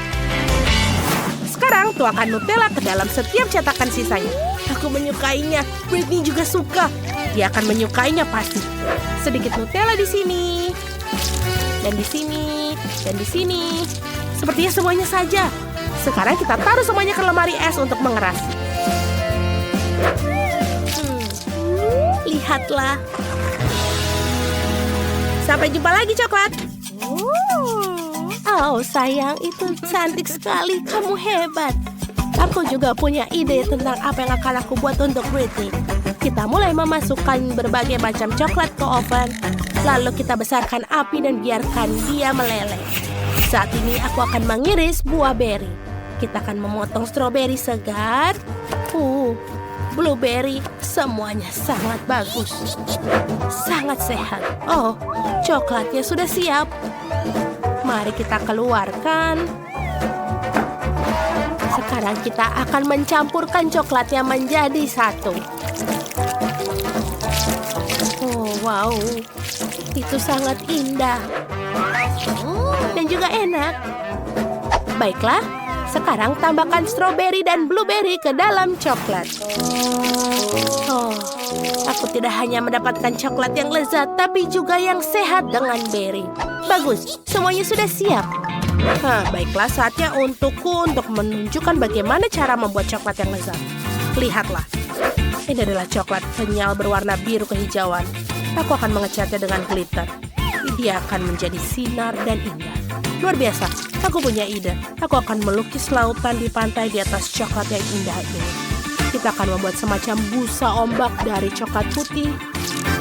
Sekarang tuangkan Nutella ke dalam setiap cetakan sisanya. Aku menyukainya. Britney juga suka. Dia akan menyukainya pasti. Sedikit Nutella di sini. Dan di sini. Dan di sini. Sepertinya semuanya saja. Sekarang kita taruh semuanya ke lemari es untuk mengeras. Lihatlah. Sampai jumpa lagi, coklat. Oh, sayang, itu cantik sekali. Kamu hebat. Aku juga punya ide tentang apa yang akan aku buat untuk Britney. Kita mulai memasukkan berbagai macam coklat ke oven. Lalu kita besarkan api dan biarkan dia meleleh. Saat ini aku akan mengiris buah beri. Kita akan memotong stroberi segar. Blueberry, semuanya sangat bagus. Sangat sehat. Oh, coklatnya sudah siap. Mari kita keluarkan. Sekarang kita akan mencampurkan coklatnya menjadi satu. Oh, wow. Itu sangat indah. Dan juga enak. Baiklah, sekarang tambahkan stroberi dan blueberry ke dalam coklat. Oh, aku tidak hanya mendapatkan coklat yang lezat, tapi juga yang sehat dengan berry. Bagus, semuanya sudah siap. Baiklah, saatnya untukku untuk menunjukkan bagaimana cara membuat coklat yang lezat. Lihatlah, ini adalah coklat kenyal berwarna biru kehijauan. Aku akan mengecatnya dengan glitter. Dia akan menjadi sinar dan indah. Luar biasa, aku punya ide. Aku akan melukis lautan di pantai di atas coklat yang indah ini. Kita akan membuat semacam busa ombak dari coklat putih,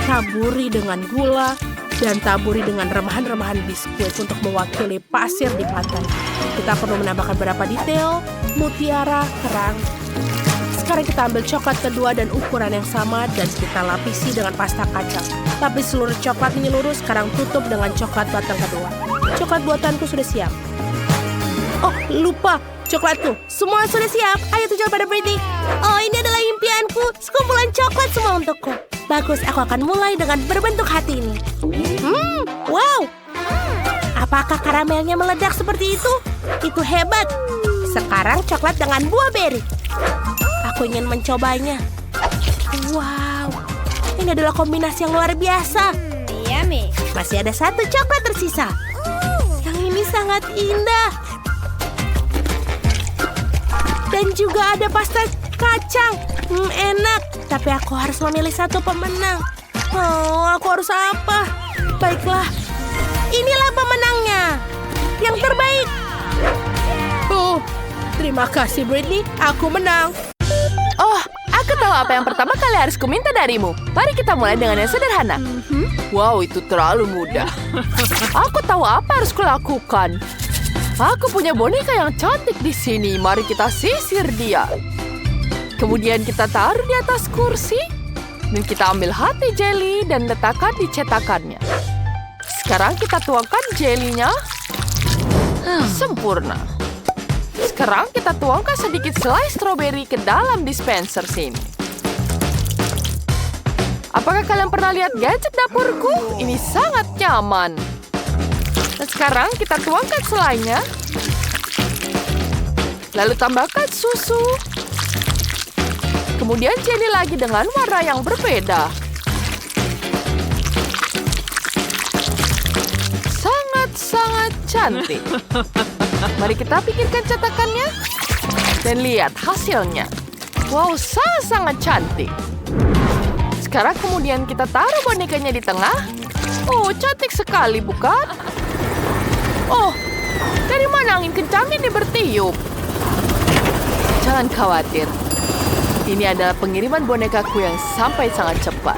taburi dengan gula, dan taburi dengan remahan-remahan biskuit untuk mewakili pasir di pantai. Kita perlu menambahkan beberapa detail, mutiara, kerang. Sekarang kita ambil coklat kedua dan ukuran yang sama dan kita lapisi dengan pasta kacang. Lapis seluruh coklat ini lurus, sekarang tutup dengan coklat batang kedua. Coklat buatanku sudah siap. Oh, lupa. Coklatku, semua sudah siap. Ayo tunjukkan pada Britney. Oh, ini adalah impianku. Sekumpulan coklat semua untukku. Bagus, aku akan mulai dengan berbentuk hati ini. Wow. Apakah karamelnya meledak seperti itu? Itu hebat. Sekarang coklat dengan buah beri. Aku ingin mencobanya. Wow, ini adalah kombinasi yang luar biasa. Yummy. Masih ada satu coklat tersisa. Yang ini sangat indah. Dan juga ada pasta kacang. Enak. Tapi aku harus memilih satu pemenang. Oh, aku harus apa? Baiklah. Inilah pemenangnya. Yang terbaik. Oh, terima kasih Britney. Aku menang. Oh, aku tahu apa yang pertama kali harus kuminta darimu. Mari kita mulai dengan yang sederhana. Wow, itu terlalu mudah. Aku tahu apa harus kulakukan. Aku punya boneka yang cantik di sini. Mari kita sisir dia. Kemudian kita taruh di atas kursi. Dan kita ambil hati jelly dan letakkan di cetakannya. Sekarang kita tuangkan jelinya. Sempurna. Sekarang kita tuangkan sedikit selai stroberi ke dalam dispenser sini. Apakah kalian pernah lihat gadget dapurku? Ini sangat nyaman. Dan sekarang kita tuangkan selainya. Lalu tambahkan susu. Kemudian jelly lagi dengan warna yang berbeda. Sangat-sangat cantik. Mari kita pikirkan cetakannya. Dan lihat hasilnya. Wow, sangat-sangat cantik. Sekarang kemudian kita taruh bonekanya di tengah. Oh, cantik sekali, bukan? Oh, dari mana angin kencang ini bertiup? Jangan khawatir. Ini adalah pengiriman bonekaku yang sampai sangat cepat.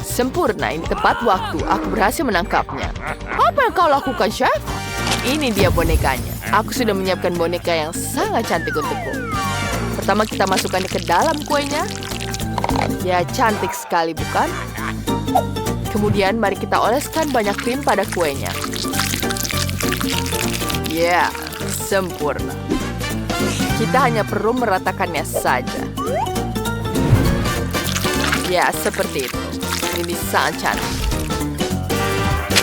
Sempurna, ini tepat waktu. Aku berhasil menangkapnya. Apa yang kau lakukan, Chef? Ini dia bonekanya. Aku sudah menyiapkan boneka yang sangat cantik untukku. Pertama kita masukkannya ke dalam kuenya. Ya, cantik sekali, bukan? Kemudian mari kita oleskan banyak krim pada kuenya. Ya, sempurna. Kita hanya perlu meratakannya saja. Ya, seperti itu. Ini sangat cantik.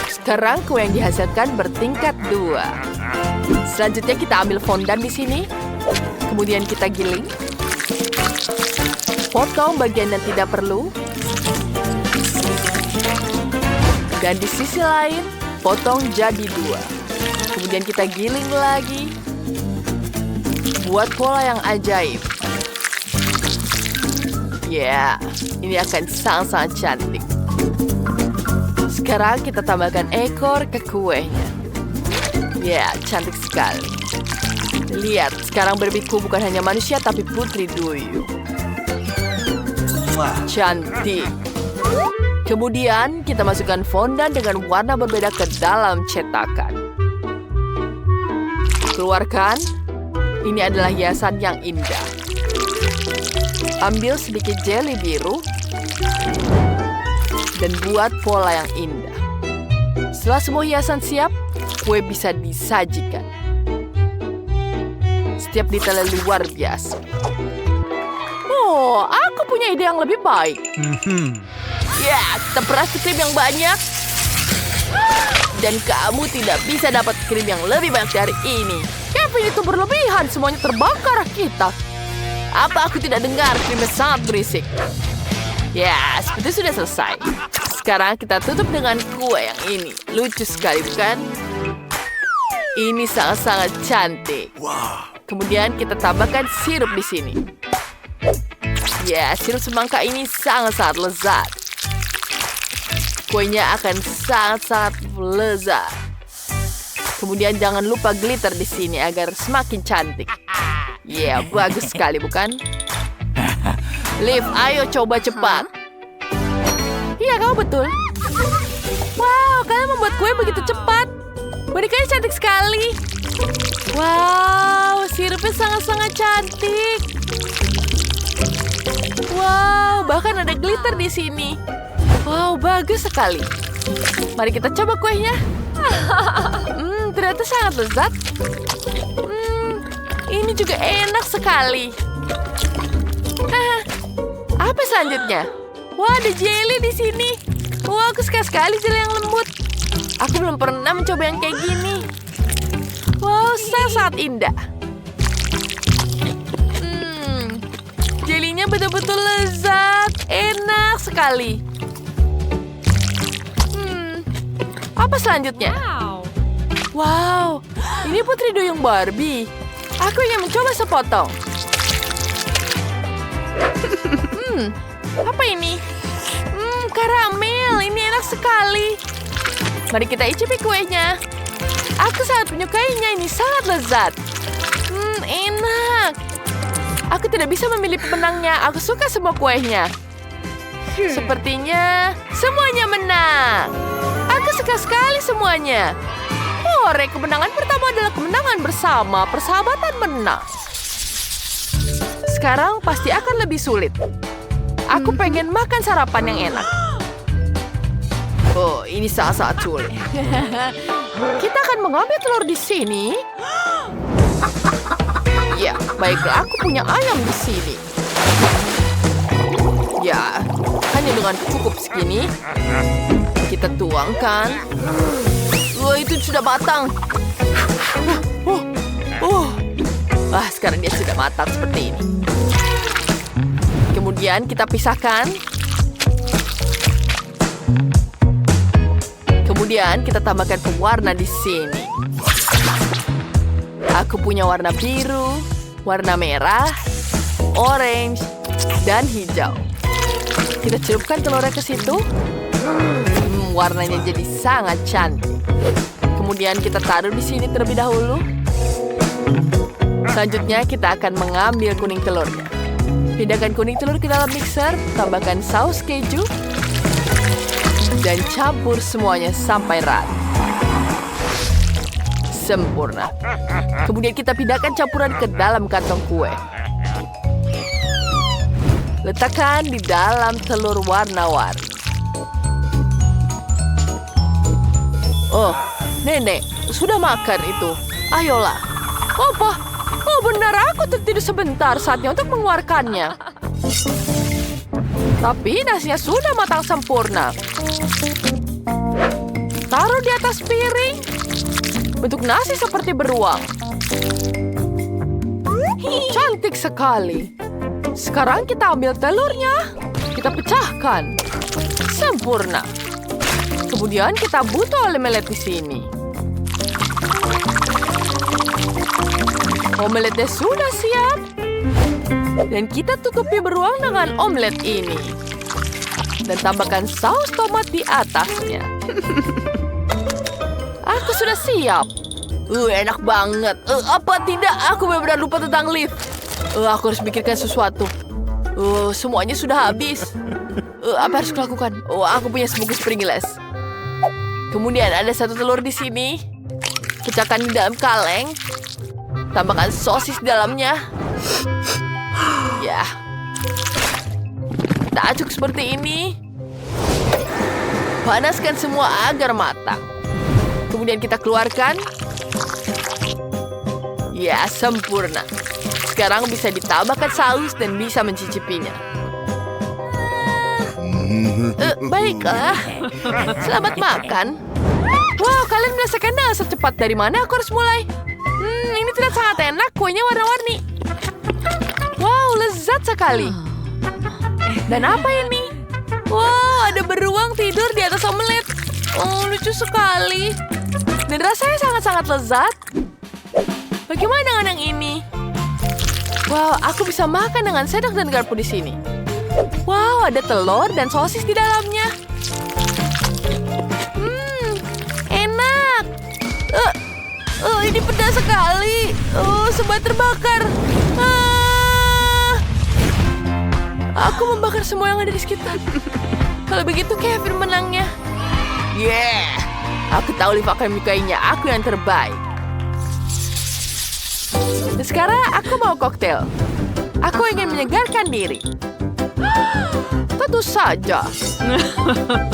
Sekarang kue yang dihasilkan bertingkat 2. Selanjutnya kita ambil fondant di sini. Kemudian kita giling. Potong bagian yang tidak perlu. Dan di sisi lain, potong jadi 2. Kemudian kita giling lagi. Buat pola yang ajaib. Ya, ini akan sangat-sangat cantik. Sekarang kita tambahkan ekor ke kuenya. Ya, cantik sekali. Lihat, sekarang Barbieku bukan hanya manusia tapi putri duyung. Cantik. Kemudian kita masukkan fondant dengan warna berbeda ke dalam cetakan. Keluarkan. Ini adalah hiasan yang indah. Ambil sedikit jelly biru dan buat pola yang indah. Setelah semua hiasan siap, kue bisa disajikan. Setiap detailnya luar biasa. Oh, aku punya ide yang lebih baik. Ya, kita peras krim yang banyak. Dan kamu tidak bisa dapat krim yang lebih banyak dari ini. Kevin itu berlebihan, semuanya terbakar kita. Apa aku tidak dengar? Krimnya sangat berisik. Ya, seperti sudah selesai. Sekarang kita tutup dengan kue yang ini. Lucu sekali, bukan? Ini sangat-sangat cantik. Kemudian kita tambahkan sirup di sini. Ya, sirup semangka ini sangat-sangat lezat. Kuenya akan sangat-sangat lezat. Kemudian jangan lupa glitter di sini agar semakin cantik. Ya, bagus sekali, bukan? Liv, ayo coba cepat. Iya, kamu betul. Wow, kalian membuat kue begitu cepat. Bonekanya cantik sekali. Wow, sirupnya sangat-sangat cantik. Wow, bahkan ada glitter di sini. Wow, bagus sekali. Mari kita coba kuenya. Ternyata sangat lezat. Ini juga enak sekali. Apa selanjutnya? Wah, ada jelly di sini. Wah, aku suka sekali jelly yang lembut. Aku belum pernah mencoba yang kayak gini. Wow, sangat indah. Jelinya Rasanya betul-betul lezat. Enak sekali. Apa selanjutnya? Wow, ini Putri Duyung Barbie. Aku ingin mencoba sepotong. Apa ini? Karamel. Ini enak sekali. Mari kita icipi kuenya. Aku sangat menyukainya. Ini sangat lezat. Enak. Aku tidak bisa memilih pemenangnya. Aku suka semua kuenya. Sepertinya semuanya menang. Aku suka sekali semuanya. Hore, kemenangan pertama adalah kemenangan bersama. Persahabatan menang. Sekarang pasti akan lebih sulit. Aku pengen makan sarapan yang enak. Oh, ini sangat sulit. Kita akan mengambil telur di sini. Ya, baiklah, aku punya ayam di sini. Ya, hanya dengan cukup segini. Kita tuangkan. Wah, itu sudah matang. Sekarang dia sudah matang seperti ini. Kemudian kita pisahkan. Kemudian kita tambahkan pewarna di sini. Aku punya warna biru, warna merah, orange, dan hijau. Kita celupkan telurnya ke situ. Warnanya jadi sangat cantik. Kemudian kita taruh di sini terlebih dahulu. Selanjutnya kita akan mengambil kuning telurnya. Pindahkan kuning telur ke dalam mixer, tambahkan saus keju, dan campur semuanya sampai rata. Sempurna. Kemudian kita pindahkan campuran ke dalam kantong kue. Letakkan di dalam telur warna-warni. Oh, Nenek, sudah makan itu. Ayolah. Apa? Oh, benar, aku tertidur sebentar. Saatnya untuk mengeluarkannya. Tapi nasinya sudah matang sempurna. Taruh di atas piring. Bentuk nasi seperti beruang. Cantik sekali. Sekarang kita ambil telurnya. Kita pecahkan. Sempurna. Kemudian kita butuh omelet di sini. Omeletnya sudah siap. Dan kita tutupi beruang dengan omelet ini. Dan tambahkan saus tomat di atasnya. Aku sudah siap. Enak banget. Apa tidak? Aku benar-benar lupa tentang lift. Aku harus pikirkan sesuatu. Semuanya sudah habis. Apa harus kulakukan? Aku punya sebungkus Pringles. Kemudian ada satu telur di sini. Pecahkan di dalam kaleng. Tambahkan sosis di dalamnya. Ya. Kita aduk seperti ini. Panaskan semua agar matang. Kemudian kita keluarkan. Ya, sempurna. Sekarang bisa ditambahkan saus dan bisa mencicipinya. Baiklah. Selamat makan. Wow, kalian bisa kenal secepat. Dari mana aku harus mulai? Ini tidak sangat enak. Kuenya warna-warni. Wow, lezat sekali. Dan apa ini? Wow, ada beruang tidur di atas omelet. Oh, lucu sekali. Dan rasanya sangat-sangat lezat. Bagaimana dengan yang ini? Wow, aku bisa makan dengan sendok dan garpu di sini. Wow, ada telur dan sosis di dalamnya. Enak. Ini pedas sekali. Semua terbakar. Aku membakar semua yang ada di sekitar. Kalau begitu, Kevin menangnya. Yeah, aku tahu Liv akan menyukainya. Aku yang terbaik. Dan sekarang aku mau koktail. Aku ingin menyegarkan diri. Tentu saja.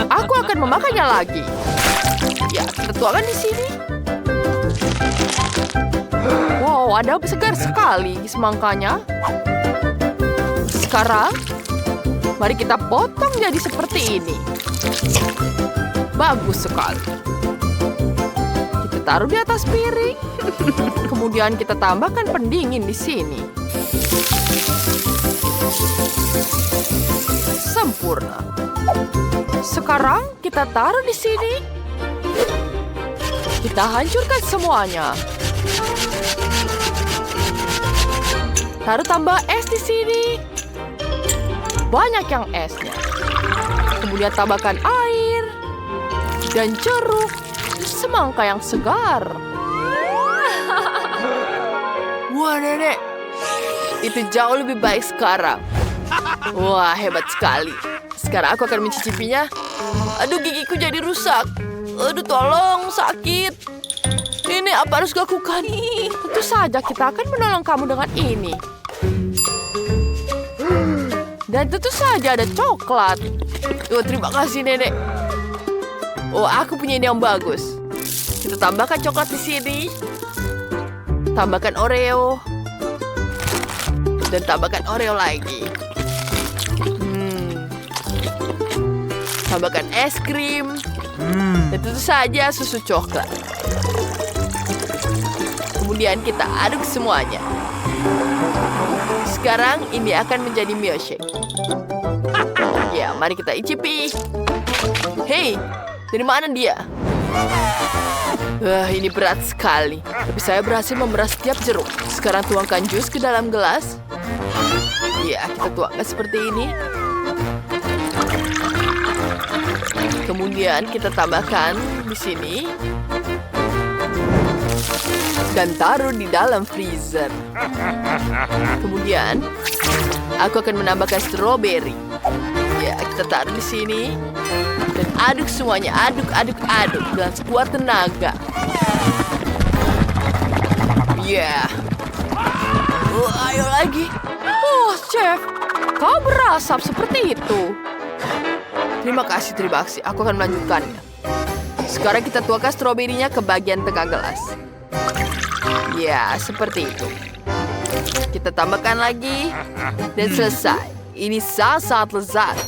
Aku akan memakannya lagi. Ya, kita tuangkan di sini. Wow, ada segar sekali semangkanya. Sekarang, mari kita potong jadi seperti ini. Bagus sekali. Kita taruh di atas piring. Kemudian kita tambahkan pendingin di sini. sempurna. Sekarang kita taruh di sini. Kita hancurkan semuanya. Taruh tambah es di sini. Banyak yang esnya. Kemudian tambahkan air dan jeruk, semangka yang segar. Wah, Nenek. Itu jauh lebih baik sekarang. Wah, hebat sekali. Sekarang aku akan mencicipinya. Aduh, gigiku jadi rusak. Aduh, tolong, sakit. Ini apa harus lakukan? Tentu saja kita akan menolong kamu dengan ini. Dan tentu saja ada coklat. Oh, terima kasih, Nenek. Oh, aku punya ide yang bagus. Kita tambahkan coklat di sini. Tambahkan Oreo. Dan tambahkan Oreo lagi. Tambahkan es krim. Dan tentu saja susu coklat. Kemudian kita aduk semuanya. Sekarang ini akan menjadi milkshake. Ya, mari kita icipi. Hei, dari mana dia? Wah, ini berat sekali. Tapi saya berhasil memeras setiap jeruk. Sekarang tuangkan jus ke dalam gelas. Ya, kita tuangkan seperti ini. Kemudian kita tambahkan di sini. Dan taruh di dalam freezer. Kemudian, aku akan menambahkan stroberi. Ya, kita taruh di sini. Dan aduk semuanya. Aduk, aduk, aduk. Dengan sekuat tenaga. Ya. Ayo lagi. Oh, Chef. Kau berasap seperti itu. Terima kasih, terima kasih. Aku akan melanjutkannya. Sekarang kita tuangkan stroberinya ke bagian tengah gelas. Ya, seperti itu. Kita tambahkan lagi. Dan selesai. Ini sangat lezat.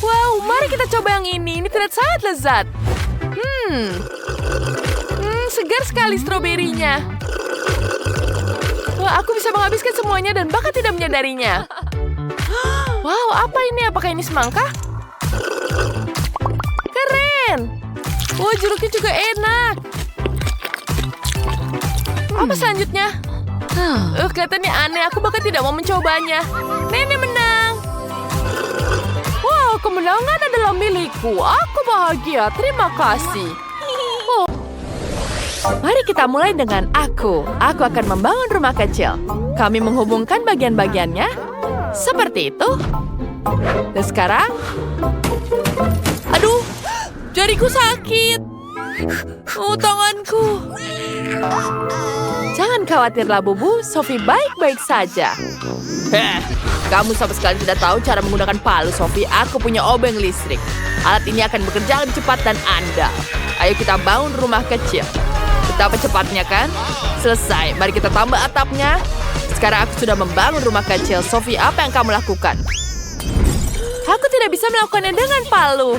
Wow, mari kita coba yang ini. Ini terlihat sangat lezat. Segar sekali stroberinya. Wah, aku bisa menghabiskan semuanya dan bahkan tidak menyadarinya. Wow, apa ini? Apakah ini semangka? Keren. Wah, jeruknya juga enak. Apa selanjutnya? Kelihatannya aneh. Aku bahkan tidak mau mencobanya. Nenek menang. Wow, kemenangan adalah milikku. Aku bahagia. Terima kasih. Oh. Mari kita mulai dengan aku. Aku akan membangun rumah kecil. Kami menghubungkan bagian-bagiannya. Seperti itu. Dan sekarang... Aduh, jariku sakit. Oh, tanganku. Jangan khawatirlah, Bubu. Sophie baik-baik saja. Kamu sama sekali tidak tahu cara menggunakan palu, Sophie. Aku punya obeng listrik. Alat ini akan bekerja lebih cepat dan andal. Ayo kita bangun rumah kecil. Betapa cepatnya, kan? Selesai. Mari kita tambah atapnya. Sekarang aku sudah membangun rumah kecil. Sophie, apa yang kamu lakukan? Aku tidak bisa melakukannya dengan palu.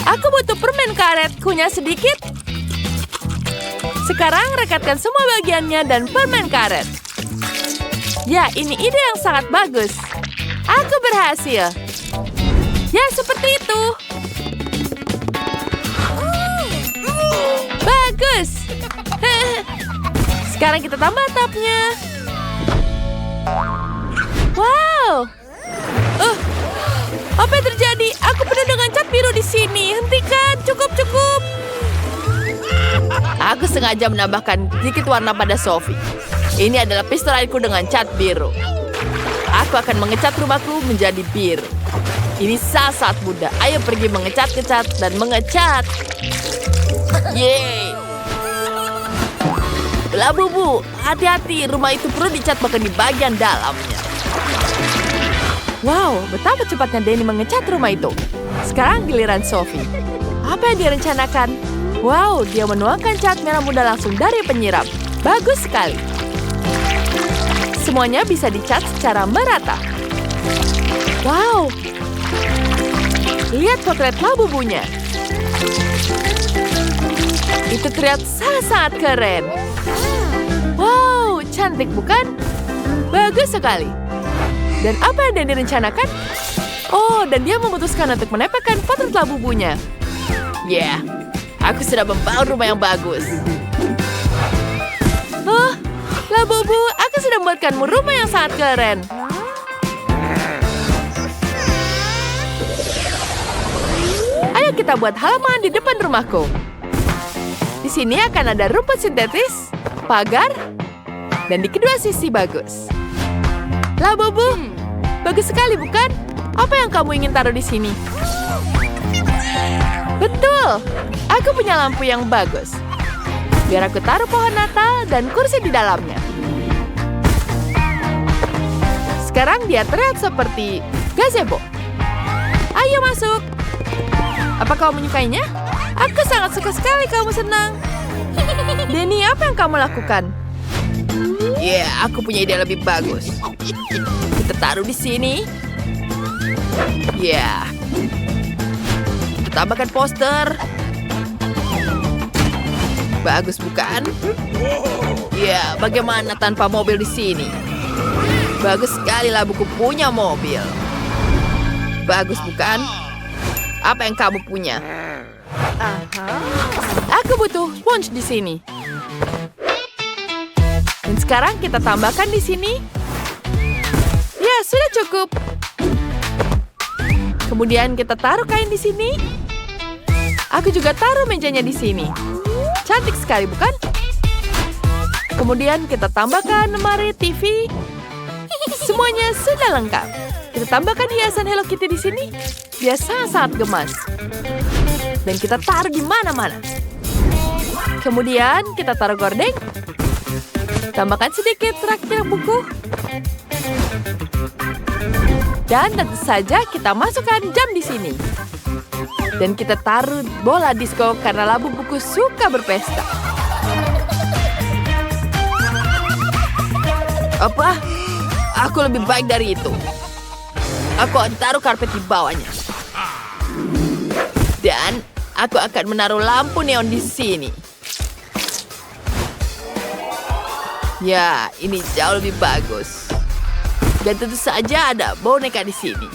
Aku butuh permen karet. Kunyah sedikit. Sekarang rekatkan semua bagiannya dan permen karet. Ya, ini ide yang sangat bagus. Aku berhasil. Ya, seperti itu. Bagus. Sekarang kita tambah atapnya. Wow. Apa yang terjadi? Aku penuh dengan cat biru di sini. Hentikan. Cukup. Aku sengaja menambahkan sedikit warna pada Sophie. Ini adalah pistol airku dengan cat biru. Aku akan mengecat rumahku menjadi biru. Ini sangat mudah. Ayo pergi mengecat-kecat dan mengecat. Yeay. Belah Bubu, hati-hati. Rumah itu perlu dicat bahkan di bagian dalamnya. Wow, betapa cepatnya Danny mengecat rumah itu. Sekarang giliran Sophie. Apa yang dia rencanakan? Wow, dia menuangkan cat merah muda langsung dari penyiram. Bagus sekali. Semuanya bisa dicat secara merata. Wow. Lihat potret Labubunya. Itu terlihat sangat keren. Wow, cantik bukan? Bagus sekali. Dan apa yang Danny rencanakan? Oh, dan dia memutuskan untuk menempelkan potret Labubunya. Ya, aku sudah membangun rumah yang bagus. Oh, Labubu, aku sudah membuatkanmu rumah yang sangat keren. Ayo kita buat halaman di depan rumahku. Di sini akan ada rumput sintetis, pagar, dan di kedua sisi bagus. Labubu, bagus sekali bukan? Apa yang kamu ingin taruh di sini? Betul, aku punya lampu yang bagus. Biar aku taruh pohon Natal dan kursi di dalamnya. Sekarang dia terlihat seperti gazebo. Ayo masuk. Apa kau menyukainya? Aku sangat suka sekali kamu senang. Denny, apa yang kamu lakukan? Ya, aku punya ide lebih bagus. Kita taruh di sini. Ya. Kita tambahkan poster. Bagus bukan? Ya, bagaimana tanpa mobil di sini? Bagus sekali lah buku punya mobil. Bagus bukan? Apa yang kamu punya? Aku butuh sponge di sini. Dan sekarang kita tambahkan di sini. Ya, sudah cukup. Kemudian kita taruh kain di sini. Aku juga taruh mejanya di sini. Cantik sekali, bukan? Kemudian kita tambahkan lemari TV. Semuanya sudah lengkap. Kita tambahkan hiasan Hello Kitty di sini. Dia sangat gemas. Dan kita taruh di mana-mana. Kemudian kita taruh gorden. Tambahkan sedikit rak-rak buku. Dan tentu saja kita masukkan jam di sini. Dan kita taruh bola disco karena Labubuku suka berpesta. Apa? Aku lebih baik dari itu. Aku akan taruh karpet di bawahnya. Dan aku akan menaruh lampu neon di sini. Ya, ini jauh lebih bagus. Dan tentu saja ada boneka di sini.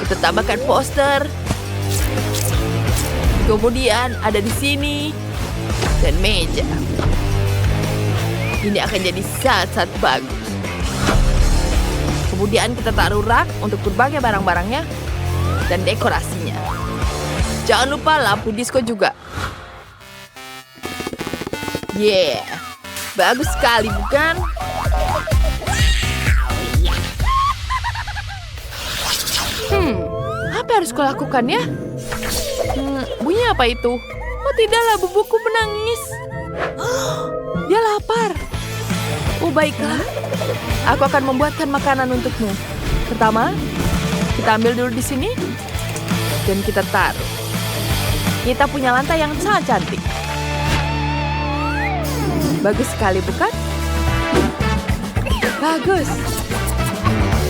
Kita tambahkan poster. Kemudian ada di sini. Dan meja. Ini akan jadi sangat bagus. Kemudian kita taruh rak untuk berbagai barang-barangnya. Dan dekorasinya. Jangan lupa lampu disco juga. Yeah. Bagus sekali, bukan? Apa yang harus kulakukan ya? Bunyi apa itu? Oh tidaklah, Labubuku menangis. Dia lapar. Oh baiklah. Aku akan membuatkan makanan untukmu. Pertama, kita ambil dulu di sini. Dan kita taruh. Kita punya lantai yang sangat cantik. Bagus sekali, bukan? Bagus.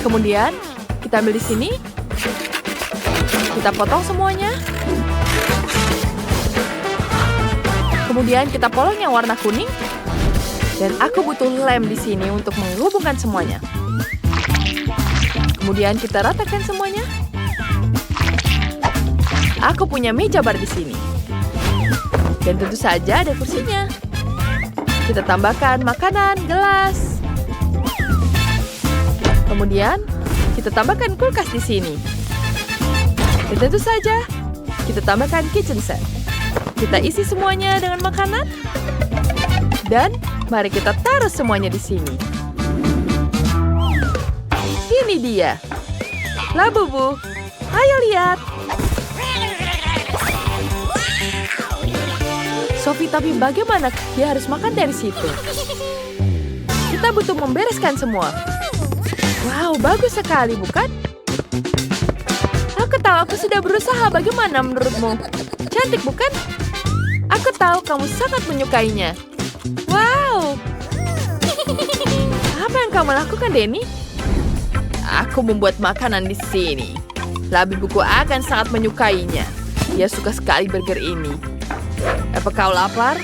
Kemudian, kita ambil di sini. Kita potong semuanya. Kemudian, kita polong yang warna kuning. Dan aku butuh lem di sini untuk menghubungkan semuanya. Kemudian, kita ratakan semuanya. Aku punya meja bar di sini. Dan tentu saja ada kursinya. Kita tambahkan makanan, gelas. Kemudian, kita tambahkan kulkas di sini. Dan tentu saja, kita tambahkan kitchen set. Kita isi semuanya dengan makanan. Dan mari kita taruh semuanya di sini. Ini dia. Labubu, ayo lihat. Sophie, tapi bagaimana dia harus makan dari situ? Kita butuh membereskan semua. Wow, bagus sekali, bukan? Aku tahu aku sudah berusaha. Bagaimana menurutmu? Cantik, bukan? Aku tahu kamu sangat menyukainya. Wow. Apa yang kamu lakukan, Denny? Aku membuat makanan di sini. Labubuku akan sangat menyukainya. Dia suka sekali burger ini. Apa kau lapar?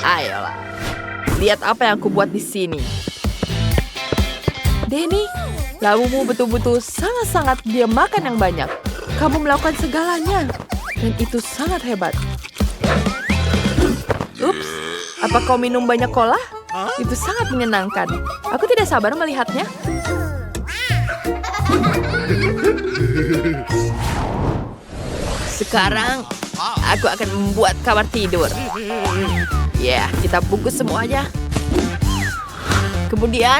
Ayolah. Lihat apa yang aku buat di sini. Denny, Labumu betul-betul sangat-sangat dia makan yang banyak. Kamu melakukan segalanya. Dan itu sangat hebat. Ups, apa kau minum banyak cola? Itu sangat menyenangkan. Aku tidak sabar melihatnya. Sekarang, aku akan membuat kamar tidur. Ya, kita bungkus semuanya. Kemudian,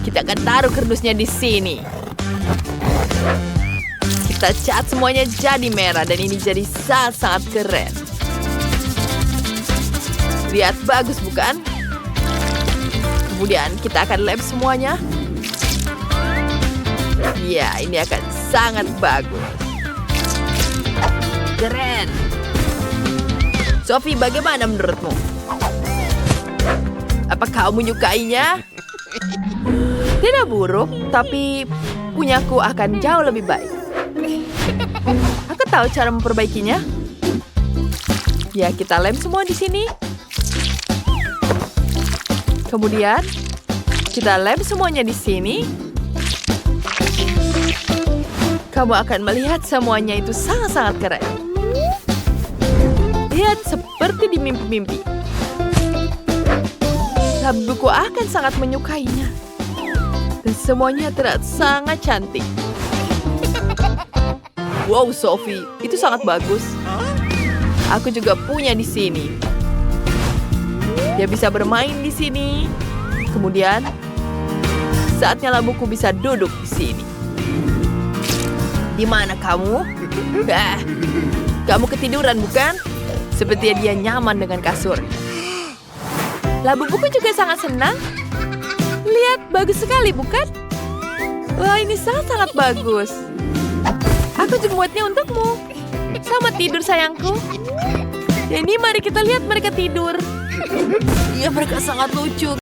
kita akan taruh kardusnya di sini. Kita cat semuanya jadi merah dan ini jadi sangat-sangat keren. Lihat, bagus bukan? Kemudian kita akan lem semuanya. Ya, ini akan sangat bagus. Keren. Sophie, bagaimana menurutmu? Apa kau menyukainya? Tidak buruk, tapi punyaku akan jauh lebih baik. Aku tahu cara memperbaikinya. Ya, kita lem semua di sini. Kemudian, kita lem semuanya di sini. Kamu akan melihat semuanya itu sangat-sangat keren. Lihat seperti di mimpi-mimpi. Labuku akan sangat menyukainya. Dan semuanya terlihat sangat cantik. Wow, Sophie, itu sangat bagus. Aku juga punya di sini. Dia bisa bermain di sini. Kemudian, saatnya labuku bisa duduk di sini. Di mana kamu? Kamu ketiduran, bukan? Sepertinya dia nyaman dengan kasur. Labuku juga sangat senang. Lihat, bagus sekali, bukan? Wah, ini sangat-sangat bagus. Aku juga buatnya untukmu. Selamat tidur, sayangku. Dan ini mari kita lihat mereka tidur. Iya, mereka sangat lucu.